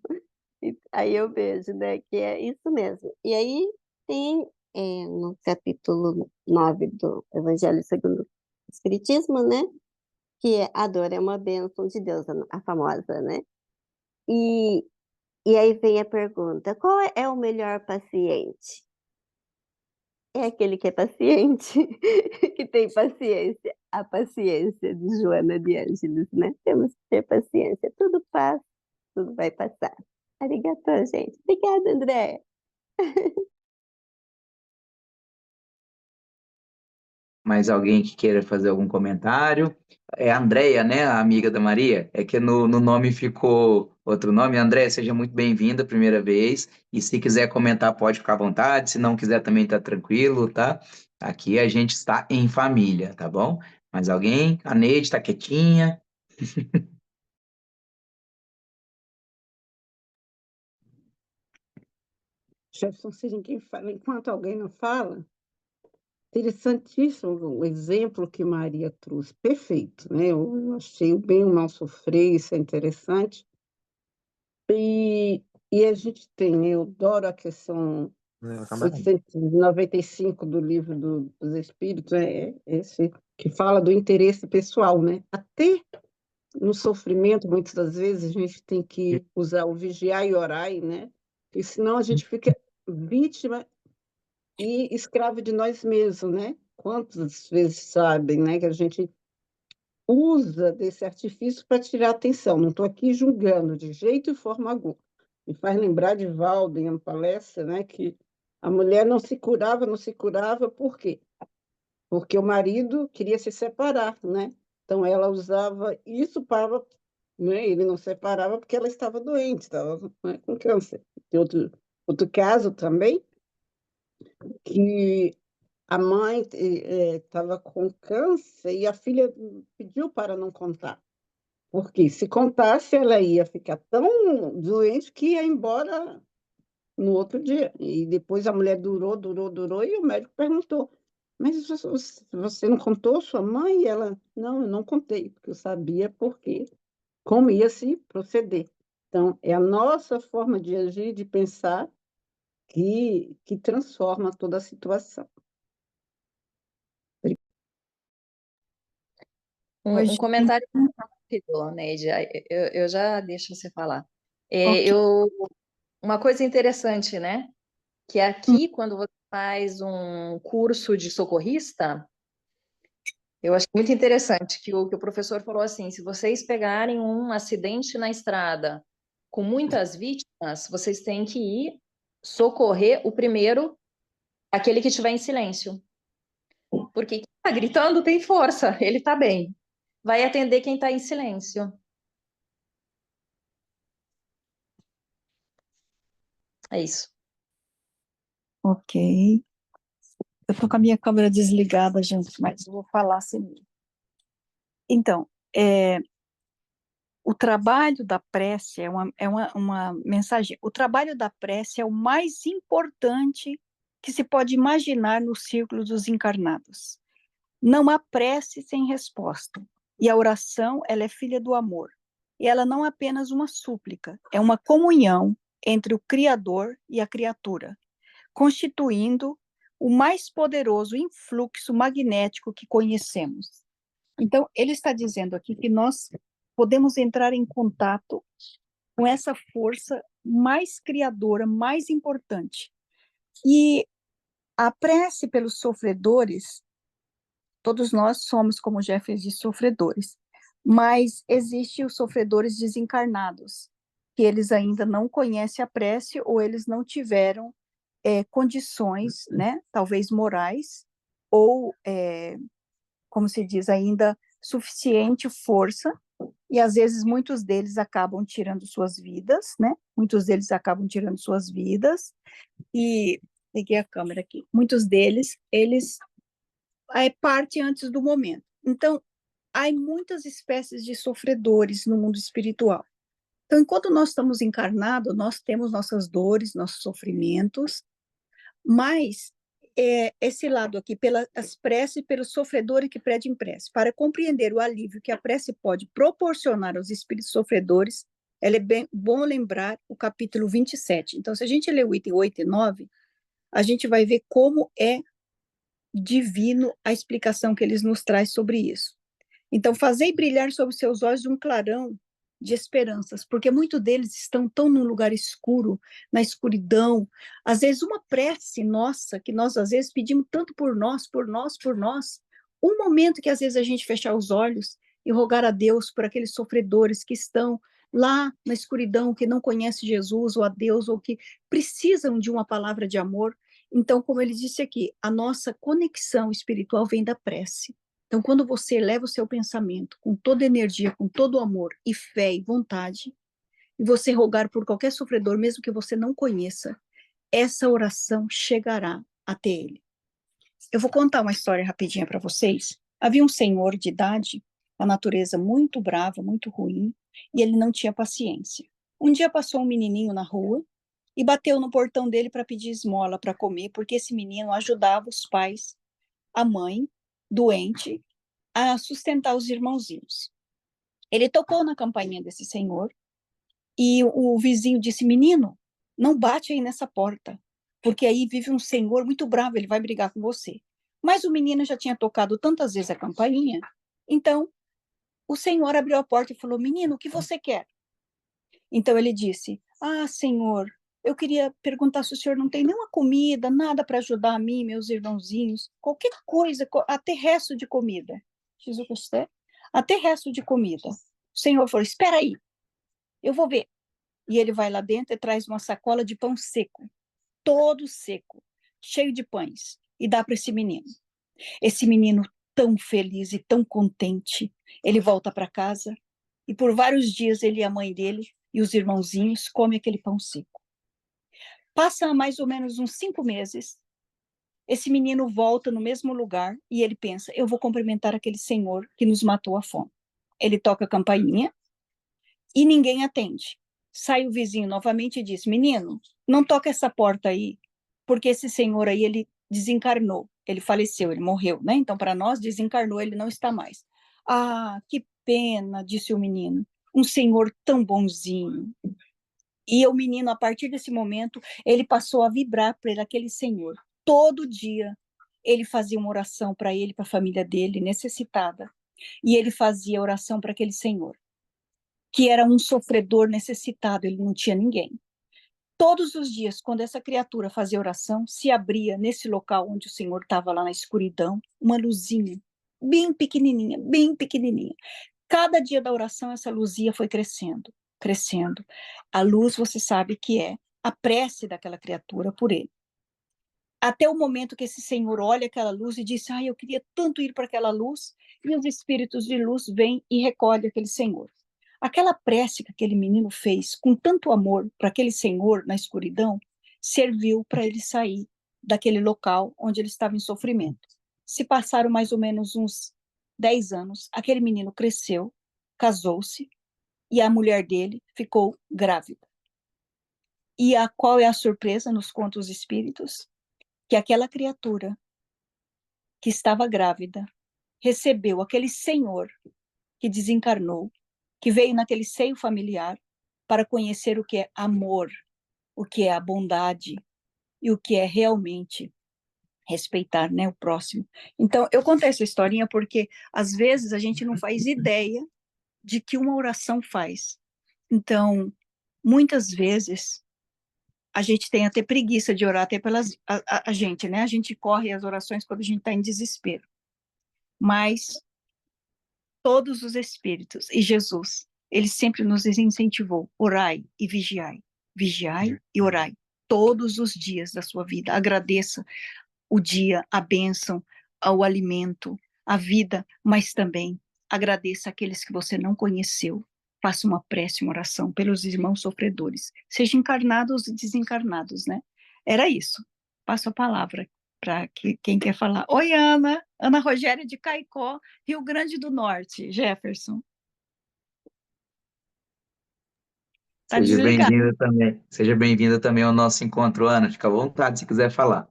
E aí eu vejo, né, que é isso mesmo. E aí tem no capítulo 9 do Evangelho segundo o Espiritismo, né, que a dor é uma bênção de Deus, a famosa, né? E e aí vem a pergunta: qual é o melhor paciente? É aquele que é paciente, que tem paciência. A paciência de Joana de Ângeles, né? Temos que ter paciência. Tudo passa, tudo vai passar. Arigatô, gente. Obrigada, André. Mais alguém que queira fazer algum comentário? É a Andréia, né? A amiga da Maria. É que no nome ficou outro nome. Andréia, seja muito bem-vinda a primeira vez. E se quiser comentar, pode ficar à vontade. Se não quiser, também tá tranquilo, tá? Aqui a gente está em família, tá bom? Mais alguém? A Neide tá quietinha. Jefferson, se ninguém fala, enquanto alguém não fala, interessantíssimo o exemplo que Maria trouxe, perfeito, né? Eu achei o bem e o mal sofrer, isso é interessante. E a gente tem, né? Eu adoro a questão 895 do Livro dos Espíritos, é esse que fala do interesse pessoal, né? Até no sofrimento, muitas das vezes, a gente tem que usar o vigiar e orar, né? Porque senão a gente fica vítima e escravo de nós mesmos, né? Quantas vezes sabem, né, que a gente usa desse artifício para tirar atenção. Não estou aqui julgando de jeito e forma alguma. Me faz lembrar de Valdo, em uma palestra, né, que a mulher não se curava, por quê? Porque o marido queria se separar, né? Então ela usava isso para, né, ele não separava porque ela estava doente, estava, né, com câncer. Tem outro caso também, que a mãe estava com câncer e a filha pediu para não contar. Porque se contasse, ela ia ficar tão doente que ia embora no outro dia. E depois a mulher durou, e o médico perguntou: mas você não contou sua mãe? E ela: não, eu não contei, porque eu sabia como ia se proceder. Então, é a nossa forma de agir, de pensar, que transforma toda a situação. Um comentário rápido, Neide, eu já deixo você falar. Ok. Uma coisa interessante, né? Que aqui, quando você faz um curso de socorrista, eu acho muito interessante que o professor falou assim: se vocês pegarem um acidente na estrada com muitas vítimas, vocês têm que ir socorrer o primeiro, aquele que estiver em silêncio. Porque quem está gritando tem força, ele está bem. Vai atender quem está em silêncio. É isso. Ok. Eu estou com a minha câmera desligada, gente, mas eu vou falar assim. Então, o trabalho da prece uma mensagem. O trabalho da prece é o mais importante que se pode imaginar no círculo dos encarnados. Não há prece sem resposta. E a oração, ela é filha do amor. E ela não é apenas uma súplica, é uma comunhão entre o Criador e a criatura, constituindo o mais poderoso influxo magnético que conhecemos. Então, ele está dizendo aqui que nós podemos entrar em contato com essa força mais criadora, mais importante. E a prece pelos sofredores, todos nós somos, como Jeffers disse, sofredores, mas existem os sofredores desencarnados, que eles ainda não conhecem a prece ou eles não tiveram condições, né, talvez morais, ou, como se diz, ainda suficiente força, e às vezes muitos deles acabam tirando suas vidas, né, e peguei a câmera aqui, muitos deles, eles partem antes do momento. Então, há muitas espécies de sofredores no mundo espiritual. Então, enquanto nós estamos encarnados, nós temos nossas dores, nossos sofrimentos, mas esse lado aqui, pelas preces, pelos sofredores que pedem prece, para compreender o alívio que a prece pode proporcionar aos espíritos sofredores, é bom lembrar o capítulo 27. Então, se a gente ler o item 8 e 9, a gente vai ver como é divino a explicação que eles nos traz sobre isso. Então, fazei brilhar sobre seus olhos um clarão de esperanças, porque muitos deles estão tão num lugar escuro, na escuridão. Às vezes, uma prece nossa, que nós às vezes pedimos tanto por nós, um momento que às vezes a gente fechar os olhos e rogar a Deus por aqueles sofredores que estão lá na escuridão, que não conhecem Jesus ou a Deus, ou que precisam de uma palavra de amor. Então, como ele disse aqui, a nossa conexão espiritual vem da prece. Então, quando você eleva o seu pensamento com toda energia, com todo amor e fé e vontade, e você rogar por qualquer sofredor, mesmo que você não conheça, essa oração chegará até ele. Eu vou contar uma história rapidinha para vocês. Havia um senhor de idade, a natureza muito brava, muito ruim, e ele não tinha paciência. Um dia passou um menininho na rua e bateu no portão dele para pedir esmola para comer, porque esse menino ajudava os pais, a mãe, doente, a sustentar os irmãozinhos. Ele tocou na campainha desse senhor e o vizinho disse: menino, não bate aí nessa porta. porque aí vive um senhor muito bravo, ele vai brigar com você. Mas o menino já tinha tocado tantas vezes a campainha, então o senhor abriu a porta e falou: menino, o que você quer? Então ele disse: ah, senhor, eu queria perguntar se o senhor não tem nenhuma comida, nada para ajudar a mim, meus irmãozinhos, qualquer coisa, até resto de comida. Jesus, até resto de comida. O senhor falou: espera aí, eu vou ver. E ele vai lá dentro e traz uma sacola de pão seco, todo seco, cheio de pães, e dá para esse menino. Esse menino tão feliz e tão contente, ele volta para casa e por vários dias ele e a mãe dele e os irmãozinhos comem aquele pão seco. Passa mais ou menos uns 5 meses, esse menino volta no mesmo lugar e ele pensa: eu vou cumprimentar aquele senhor que nos matou a fome. Ele toca a campainha e ninguém atende. Sai o vizinho novamente e diz: menino, não toca essa porta aí, porque esse senhor aí, ele desencarnou, ele faleceu, ele morreu, né? Então, para nós, desencarnou, ele não está mais. Ah, que pena, disse o menino, um senhor tão bonzinho. E o menino, a partir desse momento, ele passou a vibrar por aquele senhor. Todo dia, ele fazia uma oração para ele, para a família dele, necessitada. E ele fazia oração para aquele senhor, que era um sofredor necessitado, ele não tinha ninguém. Todos os dias, quando essa criatura fazia oração, se abria nesse local onde o Senhor estava lá na escuridão, uma luzinha, bem pequenininha, bem pequenininha. Cada dia da oração, essa luzinha foi crescendo, crescendo. A luz, você sabe que é a prece daquela criatura por ele. Até o momento que esse senhor olha aquela luz e diz: eu queria tanto ir para aquela luz, e os espíritos de luz vêm e recolhem aquele senhor. Aquela prece que aquele menino fez com tanto amor para aquele senhor na escuridão serviu para ele sair daquele local onde ele estava em sofrimento. Se passaram mais ou menos uns 10 anos, aquele menino cresceu, casou-se e a mulher dele ficou grávida. E qual é a surpresa nos contos espíritos? Que aquela criatura que estava grávida recebeu aquele senhor que desencarnou, que veio naquele seio familiar para conhecer o que é amor, o que é a bondade e o que é realmente respeitar, né, o próximo. Então, eu contei essa historinha porque às vezes a gente não faz ideia de que uma oração faz. Então, muitas vezes a gente tem até preguiça de orar até pelas a gente, né? A gente corre as orações quando a gente está em desespero. Mas todos os espíritos e Jesus, ele sempre nos incentivou: orai e vigiai e orai todos os dias da sua vida. Agradeça o dia, a bênção, o alimento, a vida, mas também agradeça aqueles que você não conheceu. Faça uma prece, uma oração pelos irmãos sofredores, sejam encarnados e desencarnados, né? Era isso. Passo a palavra para quem quer falar. Oi, Ana. Ana Rogéria de Caicó, Rio Grande do Norte. Jefferson. Tá Seja desligado. bem-vinda também. Seja bem-vinda também ao nosso encontro, Ana. Fica à vontade se quiser falar.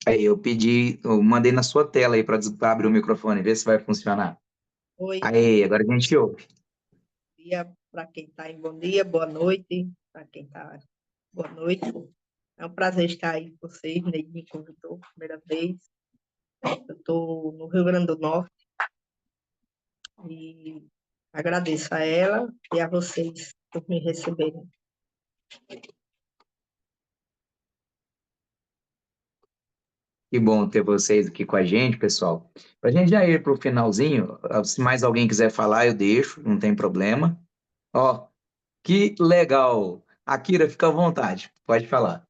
Aí, eu mandei na sua tela aí para abrir o microfone, ver se vai funcionar. Oi, Aí, agora a gente ouve. bom dia para quem está em bom dia, boa noite para quem está boa noite. É um prazer estar aí com vocês, Neide me convidou a primeira vez. Eu estou no Rio Grande do Norte e agradeço a ela e a vocês por me receberem. Que bom ter vocês aqui com a gente, pessoal. Para a gente já ir para o finalzinho, se mais alguém quiser falar, eu deixo, não tem problema. Ó, que legal! Akira, fica à vontade, pode falar.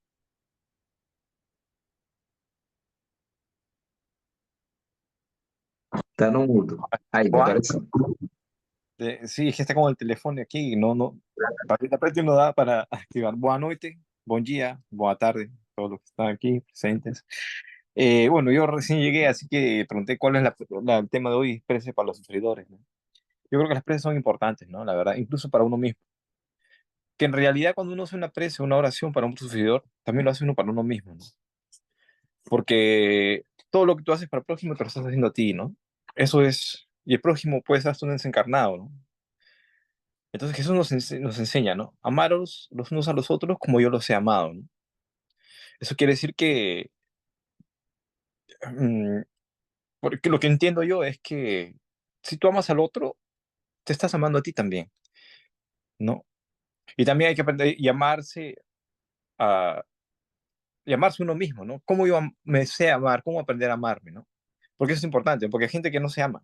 Tá no mudo. Aí, Juan, agora sim. sí, es que está con el teléfono aquí, la parte no da para activar. Buenas noches, buen día, buena tarde, todos los que están aquí presentes. Bueno, yo recién llegué, así que pregunté cuál es el tema de hoy, preces para los sufridores, ¿no? Yo creo que las preces son importantes, ¿no? La verdad, incluso para uno mismo. Que en realidad cuando uno hace una prece, una oración para un sufridor, también lo hace uno para uno mismo, ¿no? Porque todo lo que tú haces para el prójimo te lo estás haciendo a ti, ¿no? Eso es, y el prójimo puede ser hasta un desencarnado, ¿no? Entonces Jesús nos enseña, ¿no? Amaros los unos a los otros como yo los he amado, ¿no? Eso quiere decir que, mm, porque lo que entiendo yo es que si tú amas al otro, te estás amando a ti también, ¿no? Y también hay que aprender a llamarse uno mismo, ¿no? ¿Cómo yo me sé amar? ¿Cómo aprender a amarme, ¿no? Porque eso es importante, porque hay gente que no se ama,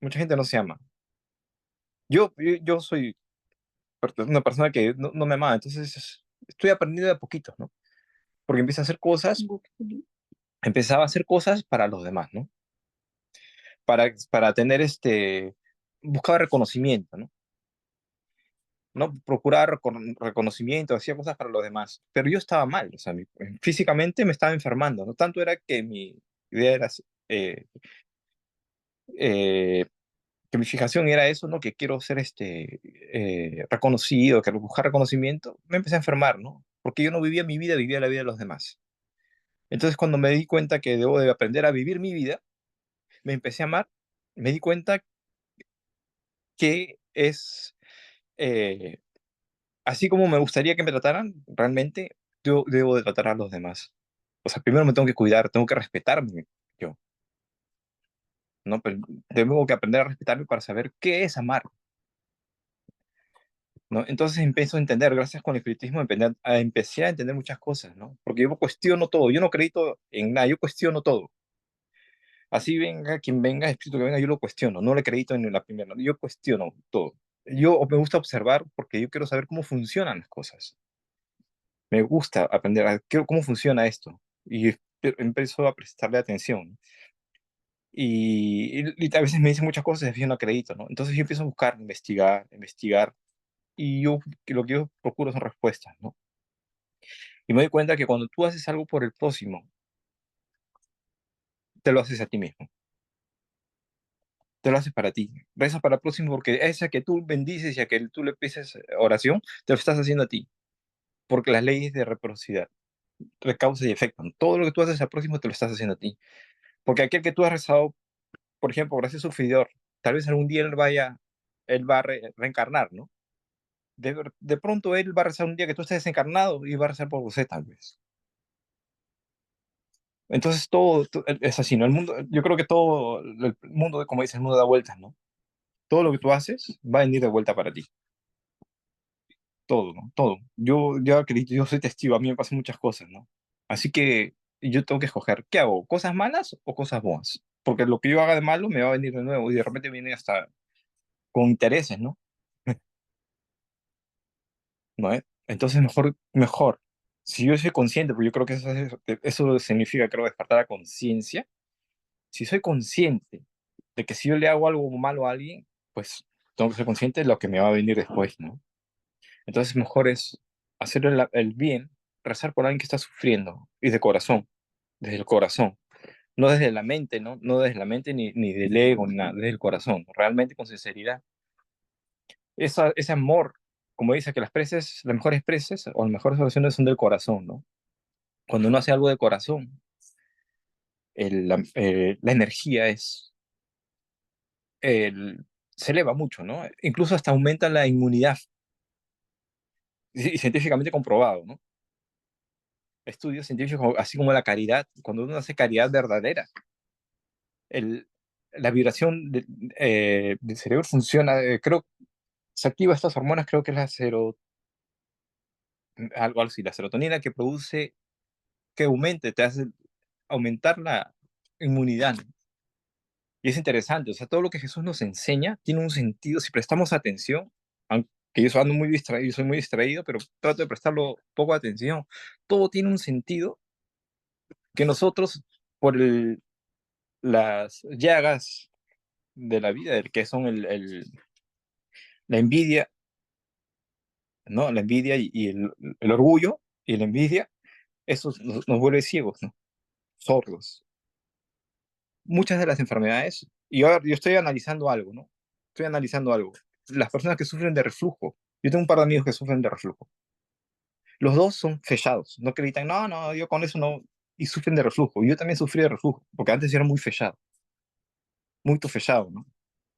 mucha gente no se ama. Yo soy una persona que no me amaba, entonces estoy aprendiendo de a poquitos, ¿no? Porque empezaba a hacer cosas para los demás, ¿no? Para tener buscaba reconocimiento, ¿no? ¿No? Procurar reconocimiento, hacía cosas para los demás, pero yo estaba mal, o sea, físicamente me estaba enfermando, ¿no? Tanto era que mi idea era, eh, eh, que mi fijación era eso, ¿no? Que quiero ser reconocido, que buscar reconocimiento, me empecé a enfermar, ¿no? Porque yo no vivía mi vida, vivía la vida de los demás. Entonces, cuando me di cuenta que debo de aprender a vivir mi vida, me empecé a amar, me di cuenta que es, eh, así como me gustaría que me trataran, realmente yo debo de tratar a los demás. O sea, primero me tengo que cuidar, tengo que respetarme yo, ¿no? Pero tengo que aprender a respetarme para saber qué es amar, ¿no? Entonces empiezo a entender, gracias con el espiritismo, empecé a entender muchas cosas, ¿no? Porque yo cuestiono todo, yo no acredito en nada, yo cuestiono todo. Así venga quien venga, espíritu que venga, yo lo cuestiono, no le acredito en la primera, yo cuestiono todo. Yo me gusta observar porque yo quiero saber cómo funcionan las cosas. Me gusta aprender cómo funciona esto. Y empiezo a prestarle atención. Y a veces me dicen muchas cosas y yo no acredito, ¿no? Entonces yo empiezo a buscar, investigar, y lo que yo procuro son respuestas, ¿no? Y me doy cuenta que cuando tú haces algo por el próximo, te lo haces a ti mismo. Te lo haces para ti. Rezas para el próximo porque esa que tú bendices y a que tú le pides oración, te lo estás haciendo a ti. Porque las leyes de reciprocidad, de causa y efecto, ¿no? Todo lo que tú haces al próximo te lo estás haciendo a ti. Porque aquel que tú has rezado, por ejemplo, gracias a su sufridor, tal vez algún día él va a reencarnar, ¿no? De pronto él va a rezar un día que tú estés desencarnado y va a rezar por usted, tal vez. Entonces todo es así, ¿no? El mundo, yo creo que todo el mundo, como dice, el mundo da vueltas, ¿no? Todo lo que tú haces va a venir de vuelta para ti. Todo, ¿no? Todo. Yo acredito, yo soy testigo, a mí me pasan muchas cosas, ¿no? Así que yo tengo que escoger, ¿qué hago? ¿Cosas malas o cosas buenas? Porque lo que yo haga de malo me va a venir de nuevo y de repente viene hasta con intereses, ¿no? ¿No es? Entonces mejor. Si yo soy consciente, porque yo creo que eso significa, creo, despertar la conciencia. Si soy consciente de que si yo le hago algo malo a alguien, pues tengo que ser consciente de lo que me va a venir después, ¿no? Entonces mejor es hacer el bien, rezar por alguien que está sufriendo, y de corazón, desde el corazón, no desde la mente, ¿no? No desde la mente ni del ego, ni nada, desde el corazón, realmente con sinceridad. Ese amor, como dice, que las mejores preces o las mejores oraciones son del corazón, ¿no? Cuando uno hace algo de corazón, la energía se eleva mucho, ¿no? Incluso hasta aumenta la inmunidad, y científicamente comprobado, ¿no? Estudios científicos, así como la caridad, cuando uno hace caridad verdadera, el, la vibración del cerebro funciona, creo, se activa estas hormonas, creo que es algo así, la serotonina que produce, que te hace aumentar la inmunidad, ¿no? Y es interesante, o sea, todo lo que Jesús nos enseña tiene un sentido si prestamos atención, aunque yo ando muy distraído, soy muy distraído, pero trato de prestarlo poco atención. Todo tiene un sentido que nosotros, por las llagas de la vida, que son la envidia, ¿no? La envidia y el orgullo y la envidia, eso nos vuelve ciegos, ¿no? Sordos. Muchas de las enfermedades, y ahora yo estoy analizando algo, ¿no? Estoy analizando algo. Las personas que sufren de reflujo, yo tengo un par de amigos que sufren de reflujo. Los dos son fechados, no acreditan, no, yo con eso no, y sufren de reflujo. Yo también sufrí de reflujo, porque antes era muy fechado, ¿no?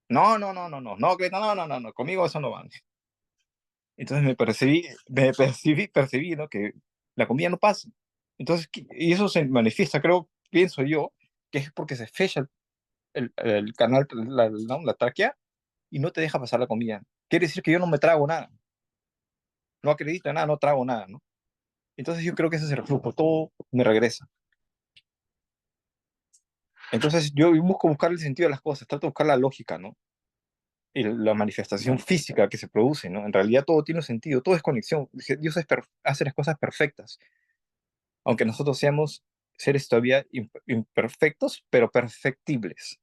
No, Greta, no, conmigo eso no va. Entonces percibí, ¿no? Que la comida no pasa. Entonces, y eso se manifiesta, pienso yo, que es porque se fecha el canal, ¿no? La tráquea, y no te deja pasar la comida. Quiere decir que yo no me trago nada, no acredito en nada, no trago nada, ¿no? Entonces yo creo que ese es el reflujo, todo me regresa. Entonces yo busco buscar el sentido de las cosas, trato de buscar la lógica, ¿no? Y la manifestación física que se produce, ¿no? En realidad todo tiene un sentido, todo es conexión. Dios hace las cosas perfectas, aunque nosotros seamos seres todavía imperfectos, pero perfectibles.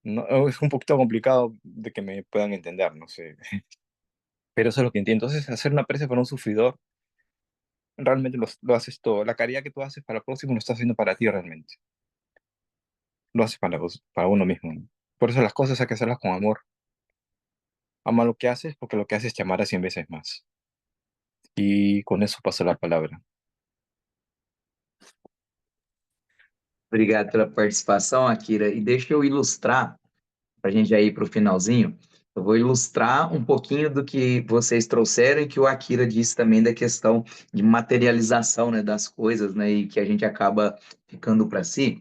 No, es un poquito complicado de que me puedan entender, no sé. Pero eso es lo que entiendo. Entonces, hacer una prece para un sufridor, realmente lo haces todo. La caridad que tú haces para el próximo lo estás haciendo para ti realmente. Lo haces para uno mismo, ¿no? Por eso las cosas hay que hacerlas con amor. Ama lo que haces porque lo que haces te amará 100 veces más. Y con eso paso la palabra. Obrigado pela participação, Akira. E deixa eu ilustrar, para a gente já ir para o finalzinho, eu vou ilustrar um pouquinho do que vocês trouxeram e que o Akira disse também da questão de materialização, né, das coisas, né, e que a gente acaba ficando para si.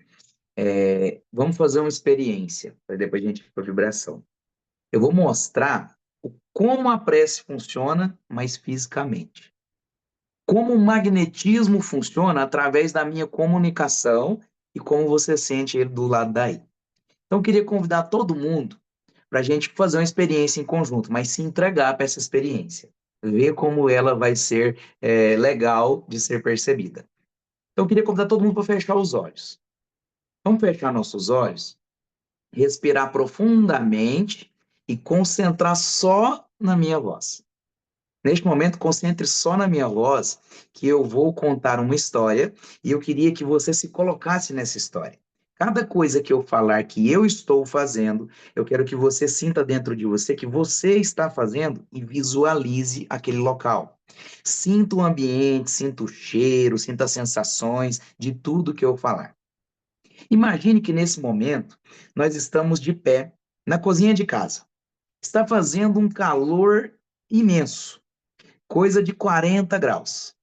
Vamos fazer uma experiência, para depois a gente ir para a vibração. Eu vou mostrar como a prece funciona, mas fisicamente. Como o magnetismo funciona através da minha comunicação e como você sente ele do lado daí. Então, eu queria convidar todo mundo para a gente fazer uma experiência em conjunto, mas se entregar para essa experiência, ver como ela vai ser legal de ser percebida. Então, eu queria convidar todo mundo para fechar os olhos. Vamos fechar nossos olhos, respirar profundamente e concentrar só na minha voz. Neste momento, concentre só na minha voz, que eu vou contar uma história e eu queria que você se colocasse nessa história. Cada coisa que eu falar que eu estou fazendo, eu quero que você sinta dentro de você que você está fazendo e visualize aquele local. Sinta o ambiente, sinta o cheiro, sinta as sensações de tudo que eu falar. Imagine que nesse momento nós estamos de pé na cozinha de casa. Está fazendo um calor imenso, coisa de 40 graus.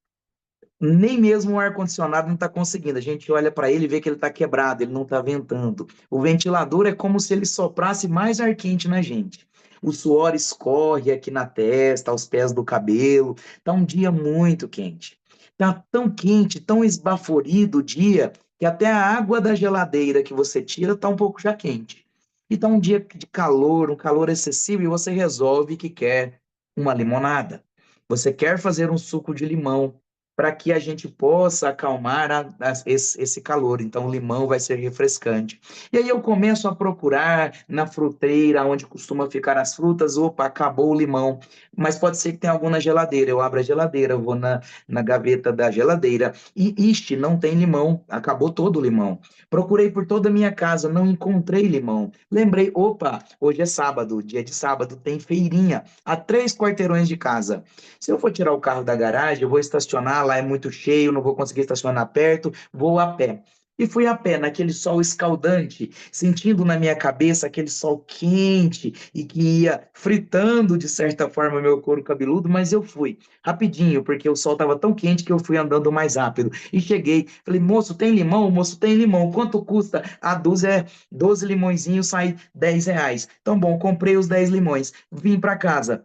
Nem mesmo o ar-condicionado não está conseguindo. A gente olha para ele e vê que ele está quebrado, ele não está ventando. O ventilador é como se ele soprasse mais ar quente na gente. O suor escorre aqui na testa, aos pés do cabelo. Está um dia muito quente. Está tão quente, tão esbaforido o dia, que até a água da geladeira que você tira está um pouco já quente. E está um dia de calor, um calor excessivo, e você resolve que quer uma limonada. Você quer fazer um suco de limão para que a gente possa acalmar esse calor. Então, o limão vai ser refrescante. E aí eu começo a procurar na fruteira, onde costuma ficar as frutas. Opa, acabou o limão. Mas pode ser que tenha algum na geladeira. Eu abro a geladeira, eu vou na gaveta da geladeira e, não tem limão. Acabou todo o limão. Procurei por toda a minha casa, não encontrei limão. Lembrei, opa, hoje é sábado, dia de sábado, tem feirinha, a 3 quarteirões de casa. Se eu for tirar o carro da garagem, eu vou estacionar, lá é muito cheio, não vou conseguir estacionar perto, vou a pé. E fui a pé, naquele sol escaldante, sentindo na minha cabeça aquele sol quente e que ia fritando, de certa forma, meu couro cabeludo, mas eu fui rapidinho, porque o sol estava tão quente que eu fui andando mais rápido. E cheguei, falei, moço, tem limão? Moço, tem limão. Quanto custa? A dúzia é 12 limõezinhos, sai R$ 10. Então, bom, comprei os 10 limões, vim para casa.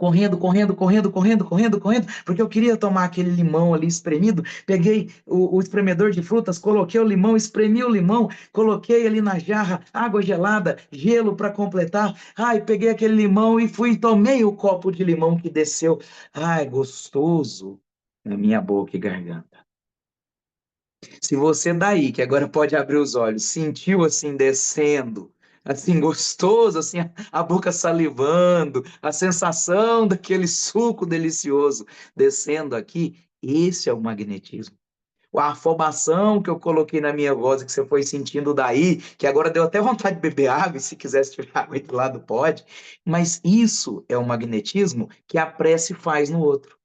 Correndo, porque eu queria tomar aquele limão ali espremido. Peguei o espremedor de frutas, coloquei o limão, espremi o limão, coloquei ali na jarra, água gelada, gelo para completar. Ai, peguei aquele limão e fui e tomei o copo de limão que desceu. Ai, gostoso na minha boca e garganta. Se você daí, que agora pode abrir os olhos, sentiu assim descendo, assim gostoso, assim a boca salivando, a sensação daquele suco delicioso descendo aqui, esse é o magnetismo. A afobação que eu coloquei na minha voz, que você foi sentindo daí, que agora deu até vontade de beber água, e se quisesse tirar água aí do lado pode, mas isso é o magnetismo que a prece faz no outro.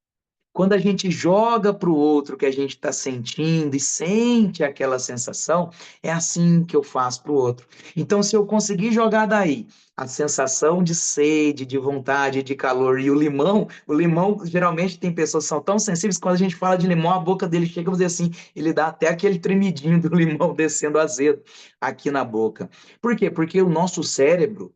Quando a gente joga para o outro o que a gente está sentindo e sente aquela sensação, é assim que eu faço para o outro. Então, se eu conseguir jogar daí a sensação de sede, de vontade, de calor e o limão geralmente tem pessoas que são tão sensíveis, quando a gente fala de limão, a boca dele chega, vamos dizer assim, ele dá até aquele tremidinho do limão descendo azedo aqui na boca. Por quê? Porque o nosso cérebro,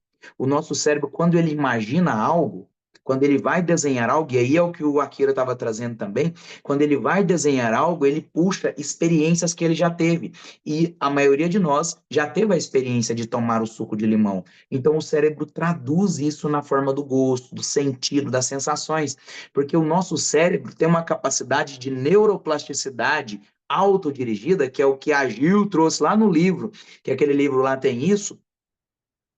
quando ele imagina algo, quando ele vai desenhar algo, e aí é o que o Akira estava trazendo também, quando ele vai desenhar algo, ele puxa experiências que ele já teve. E a maioria de nós já teve a experiência de tomar o suco de limão. Então o cérebro traduz isso na forma do gosto, do sentido, das sensações, porque o nosso cérebro tem uma capacidade de neuroplasticidade autodirigida, que é o que a Gil trouxe lá no livro, que aquele livro lá tem isso,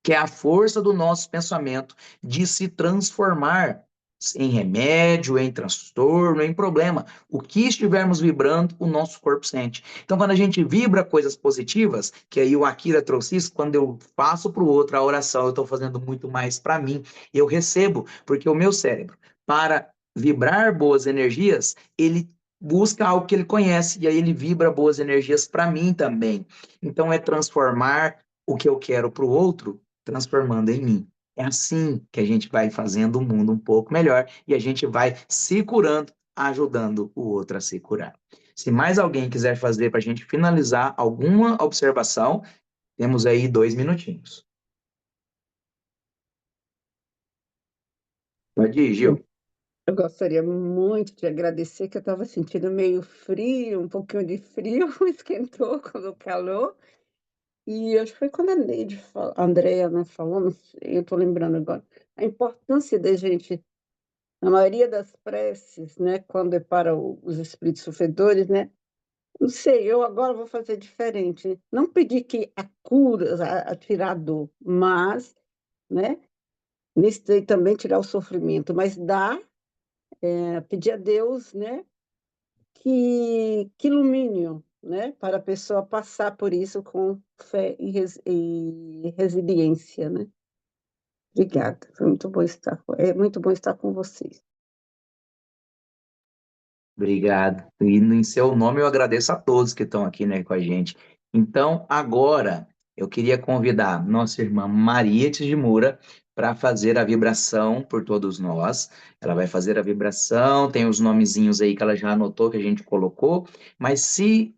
que é a força do nosso pensamento de se transformar em remédio, em transtorno, em problema. O que estivermos vibrando, o nosso corpo sente. Então, quando a gente vibra coisas positivas, que aí o Akira trouxe isso, quando eu faço para o outro a oração, eu estou fazendo muito mais para mim, eu recebo, porque o meu cérebro, para vibrar boas energias, ele busca algo que ele conhece, e aí ele vibra boas energias para mim também. Então, é transformar o que eu quero para o outro transformando em mim. É assim que a gente vai fazendo o mundo um pouco melhor e a gente vai se curando, ajudando o outro a se curar. Se mais alguém quiser fazer para a gente finalizar alguma observação, temos aí 2 minutinhos. Pode ir, Gil. Eu gostaria muito de agradecer, que eu estava sentindo meio frio, um pouquinho de frio, esquentou com o calor. E acho que foi quando a Andrea, né, falou, não sei, eu estou lembrando agora, a importância da gente, na maioria das preces, né, quando é para os espíritos sofredores, né, não sei, eu agora vou fazer diferente. Não pedir que a cura, a tirar a dor, mas, né, nisso daí também tirar o sofrimento, mas pedir a Deus, né, que ilumine, né, para a pessoa passar por isso com fé e resiliência, né? Obrigada, foi muito bom é muito bom estar com vocês. Obrigado. E em seu nome eu agradeço a todos que estão aqui, né, com a gente. Então, agora eu queria convidar nossa irmã Maria Tijimura para fazer a vibração por todos nós. Ela vai fazer a vibração, tem os nomezinhos aí que ela já anotou, que a gente colocou, mas se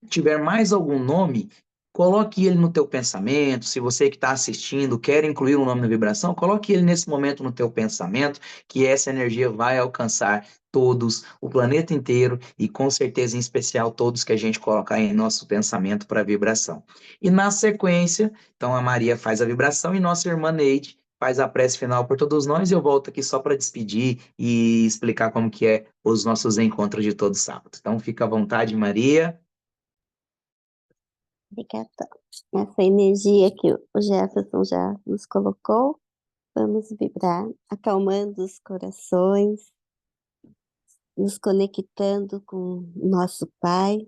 tiver mais algum nome, coloque ele no teu pensamento. Se você que está assistindo quer incluir um nome na vibração, coloque ele nesse momento no teu pensamento, que essa energia vai alcançar todos, o planeta inteiro e com certeza em especial todos que a gente colocar em nosso pensamento para vibração. E na sequência, então a Maria faz a vibração e nossa irmã Neide faz a prece final por todos nós e eu volto aqui só para despedir e explicar como que é os nossos encontros de todo sábado. Então fica à vontade, Maria. Obrigada. Essa energia que o Jefferson já nos colocou, vamos vibrar, acalmando os corações, nos conectando com nosso Pai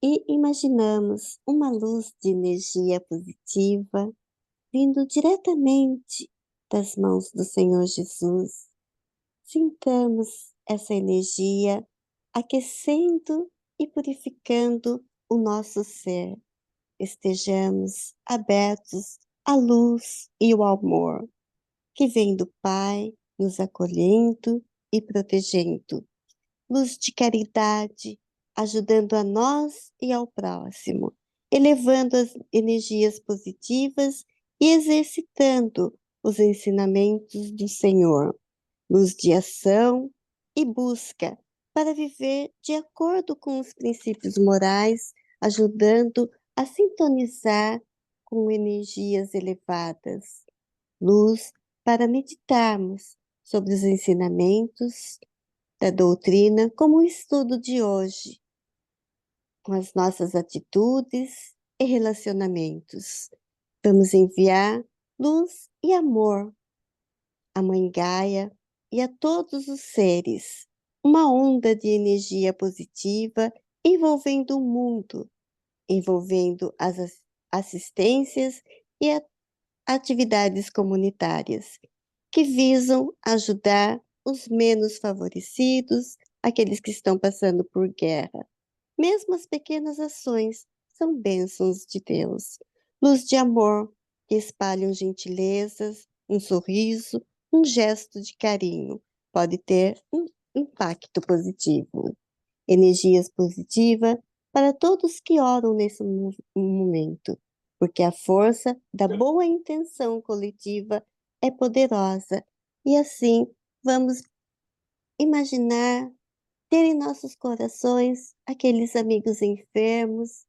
e imaginamos uma luz de energia positiva vindo diretamente das mãos do Senhor Jesus. Sintamos essa energia aquecendo e purificando o nosso ser. Estejamos abertos à luz e ao amor que vem do Pai, nos acolhendo e protegendo. Luz de caridade, ajudando a nós e ao próximo, elevando as energias positivas e exercitando os ensinamentos do Senhor. Luz de ação e busca para viver de acordo com os princípios morais, ajudando a sintonizar com energias elevadas. Luz para meditarmos sobre os ensinamentos da doutrina, como o estudo de hoje, com as nossas atitudes e relacionamentos. Vamos enviar luz e amor à Mãe Gaia e a todos os seres, uma onda de energia positiva envolvendo o mundo, envolvendo as assistências e atividades comunitárias que visam ajudar os menos favorecidos, aqueles que estão passando por guerra. Mesmo as pequenas ações são bênçãos de Deus. Luz de amor que espalham gentilezas, um sorriso, um gesto de carinho. Pode ter um impacto positivo. Energias positivas para todos que oram nesse momento, porque a força da boa intenção coletiva é poderosa. E assim, vamos imaginar ter em nossos corações aqueles amigos enfermos,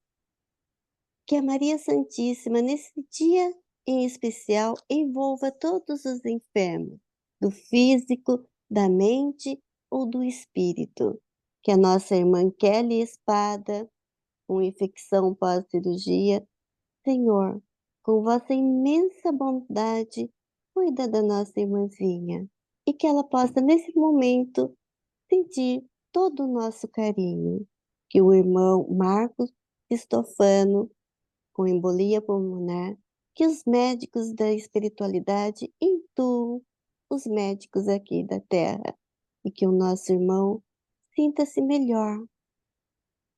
que a Maria Santíssima, nesse dia em especial, envolva todos os enfermos, do físico, da mente ou do espírito. Que a nossa irmã Kelly Espada, com infecção pós-cirurgia, Senhor, com vossa imensa bondade, cuida da nossa irmãzinha e que ela possa, nesse momento, sentir todo o nosso carinho. Que o irmão Marcos Cristofano, com embolia pulmonar, que os médicos da espiritualidade intuam os médicos aqui da Terra e que o nosso irmão sinta-se melhor,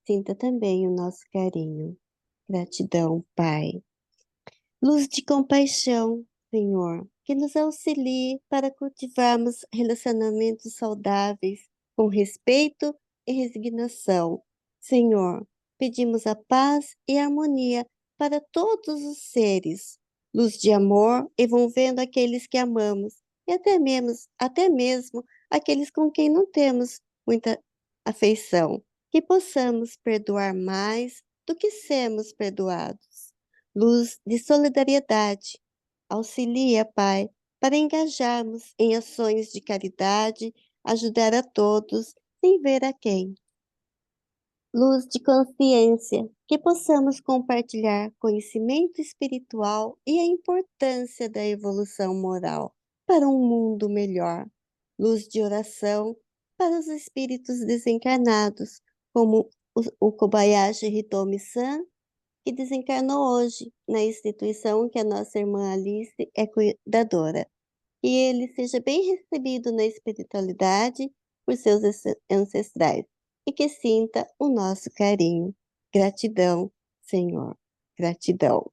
sinta também o nosso carinho. Gratidão, Pai. Luz de compaixão, Senhor, que nos auxilie para cultivarmos relacionamentos saudáveis, com respeito e resignação. Senhor, pedimos a paz e a harmonia para todos os seres. Luz de amor envolvendo aqueles que amamos e até mesmo aqueles com quem não temos muita afeição. Que possamos perdoar mais do que sermos perdoados. Luz de solidariedade, auxilia, Pai, para engajarmos em ações de caridade, ajudar a todos, sem ver a quem. Luz de consciência, que possamos compartilhar conhecimento espiritual e a importância da evolução moral para um mundo melhor. Luz de oração para os espíritos desencarnados, como o Kobayashi Hitomi-san, que desencarnou hoje na instituição que a nossa irmã Alice é cuidadora. Que ele seja bem recebido na espiritualidade por seus ancestrais e que sinta o nosso carinho. Gratidão, Senhor. Gratidão.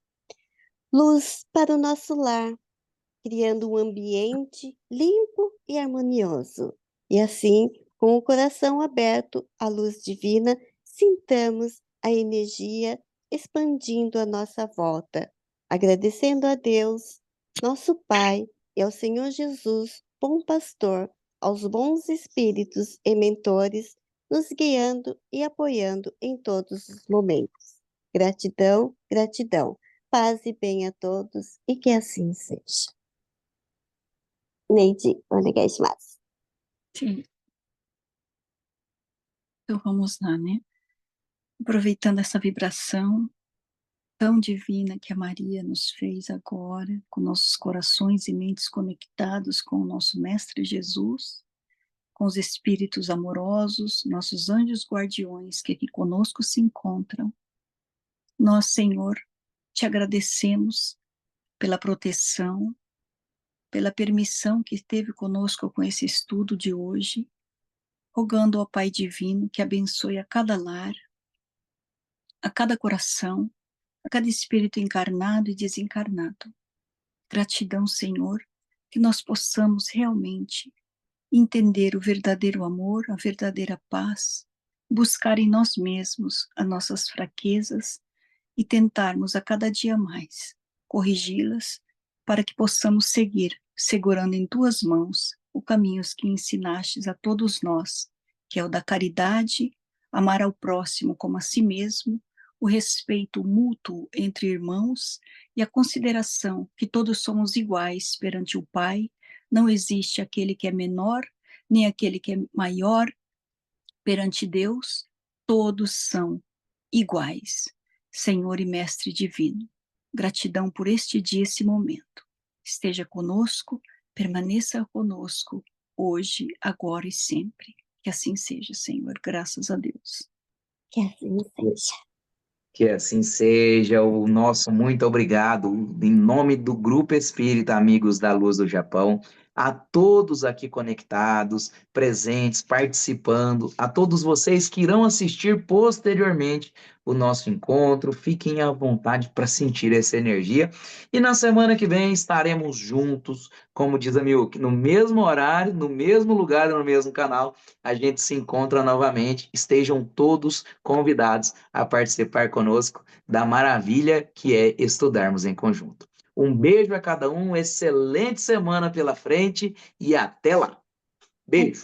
Luz para o nosso lar, criando um ambiente limpo e harmonioso. E assim, com o coração aberto à luz divina, sintamos a energia expandindo a nossa volta, agradecendo a Deus, nosso Pai, e ao Senhor Jesus, bom pastor, aos bons espíritos e mentores, nos guiando e apoiando em todos os momentos. Gratidão, gratidão. Paz e bem a todos e que assim seja. Neide, onegaishimasu. Sim. Então vamos lá, né? Aproveitando essa vibração tão divina que a Maria nos fez agora, com nossos corações e mentes conectados com o nosso Mestre Jesus, com os espíritos amorosos, nossos anjos guardiões que aqui conosco se encontram. Nós, Senhor, te agradecemos pela proteção, pela permissão que teve conosco com esse estudo de hoje, rogando ao Pai Divino que abençoe a cada lar, a cada coração, a cada espírito encarnado e desencarnado. Gratidão, Senhor, que nós possamos realmente entender o verdadeiro amor, a verdadeira paz, buscar em nós mesmos as nossas fraquezas e tentarmos a cada dia mais corrigi-las para que possamos seguir, segurando em tuas mãos o caminho que ensinastes a todos nós, que é o da caridade, amar ao próximo como a si mesmo, o respeito mútuo entre irmãos e a consideração que todos somos iguais perante o Pai, não existe aquele que é menor, nem aquele que é maior perante Deus, todos são iguais. Senhor e Mestre Divino, gratidão por este dia, esse momento. Esteja conosco, permaneça conosco, hoje, agora e sempre. Que assim seja, Senhor, graças a Deus. Que assim seja. Que assim seja. O nosso muito obrigado, em nome do Grupo Espírita Amigos da Luz do Japão. a todos aqui conectados, presentes, participando, a todos vocês que irão assistir posteriormente o nosso encontro. Fiquem à vontade para sentir essa energia. E na semana que vem estaremos juntos, como diz a Milk, no mesmo horário, no mesmo lugar, no mesmo canal. A gente se encontra novamente. Estejam todos convidados a participar conosco da maravilha que é estudarmos em conjunto. Um beijo a cada um, excelente semana pela frente e até lá. Beijo.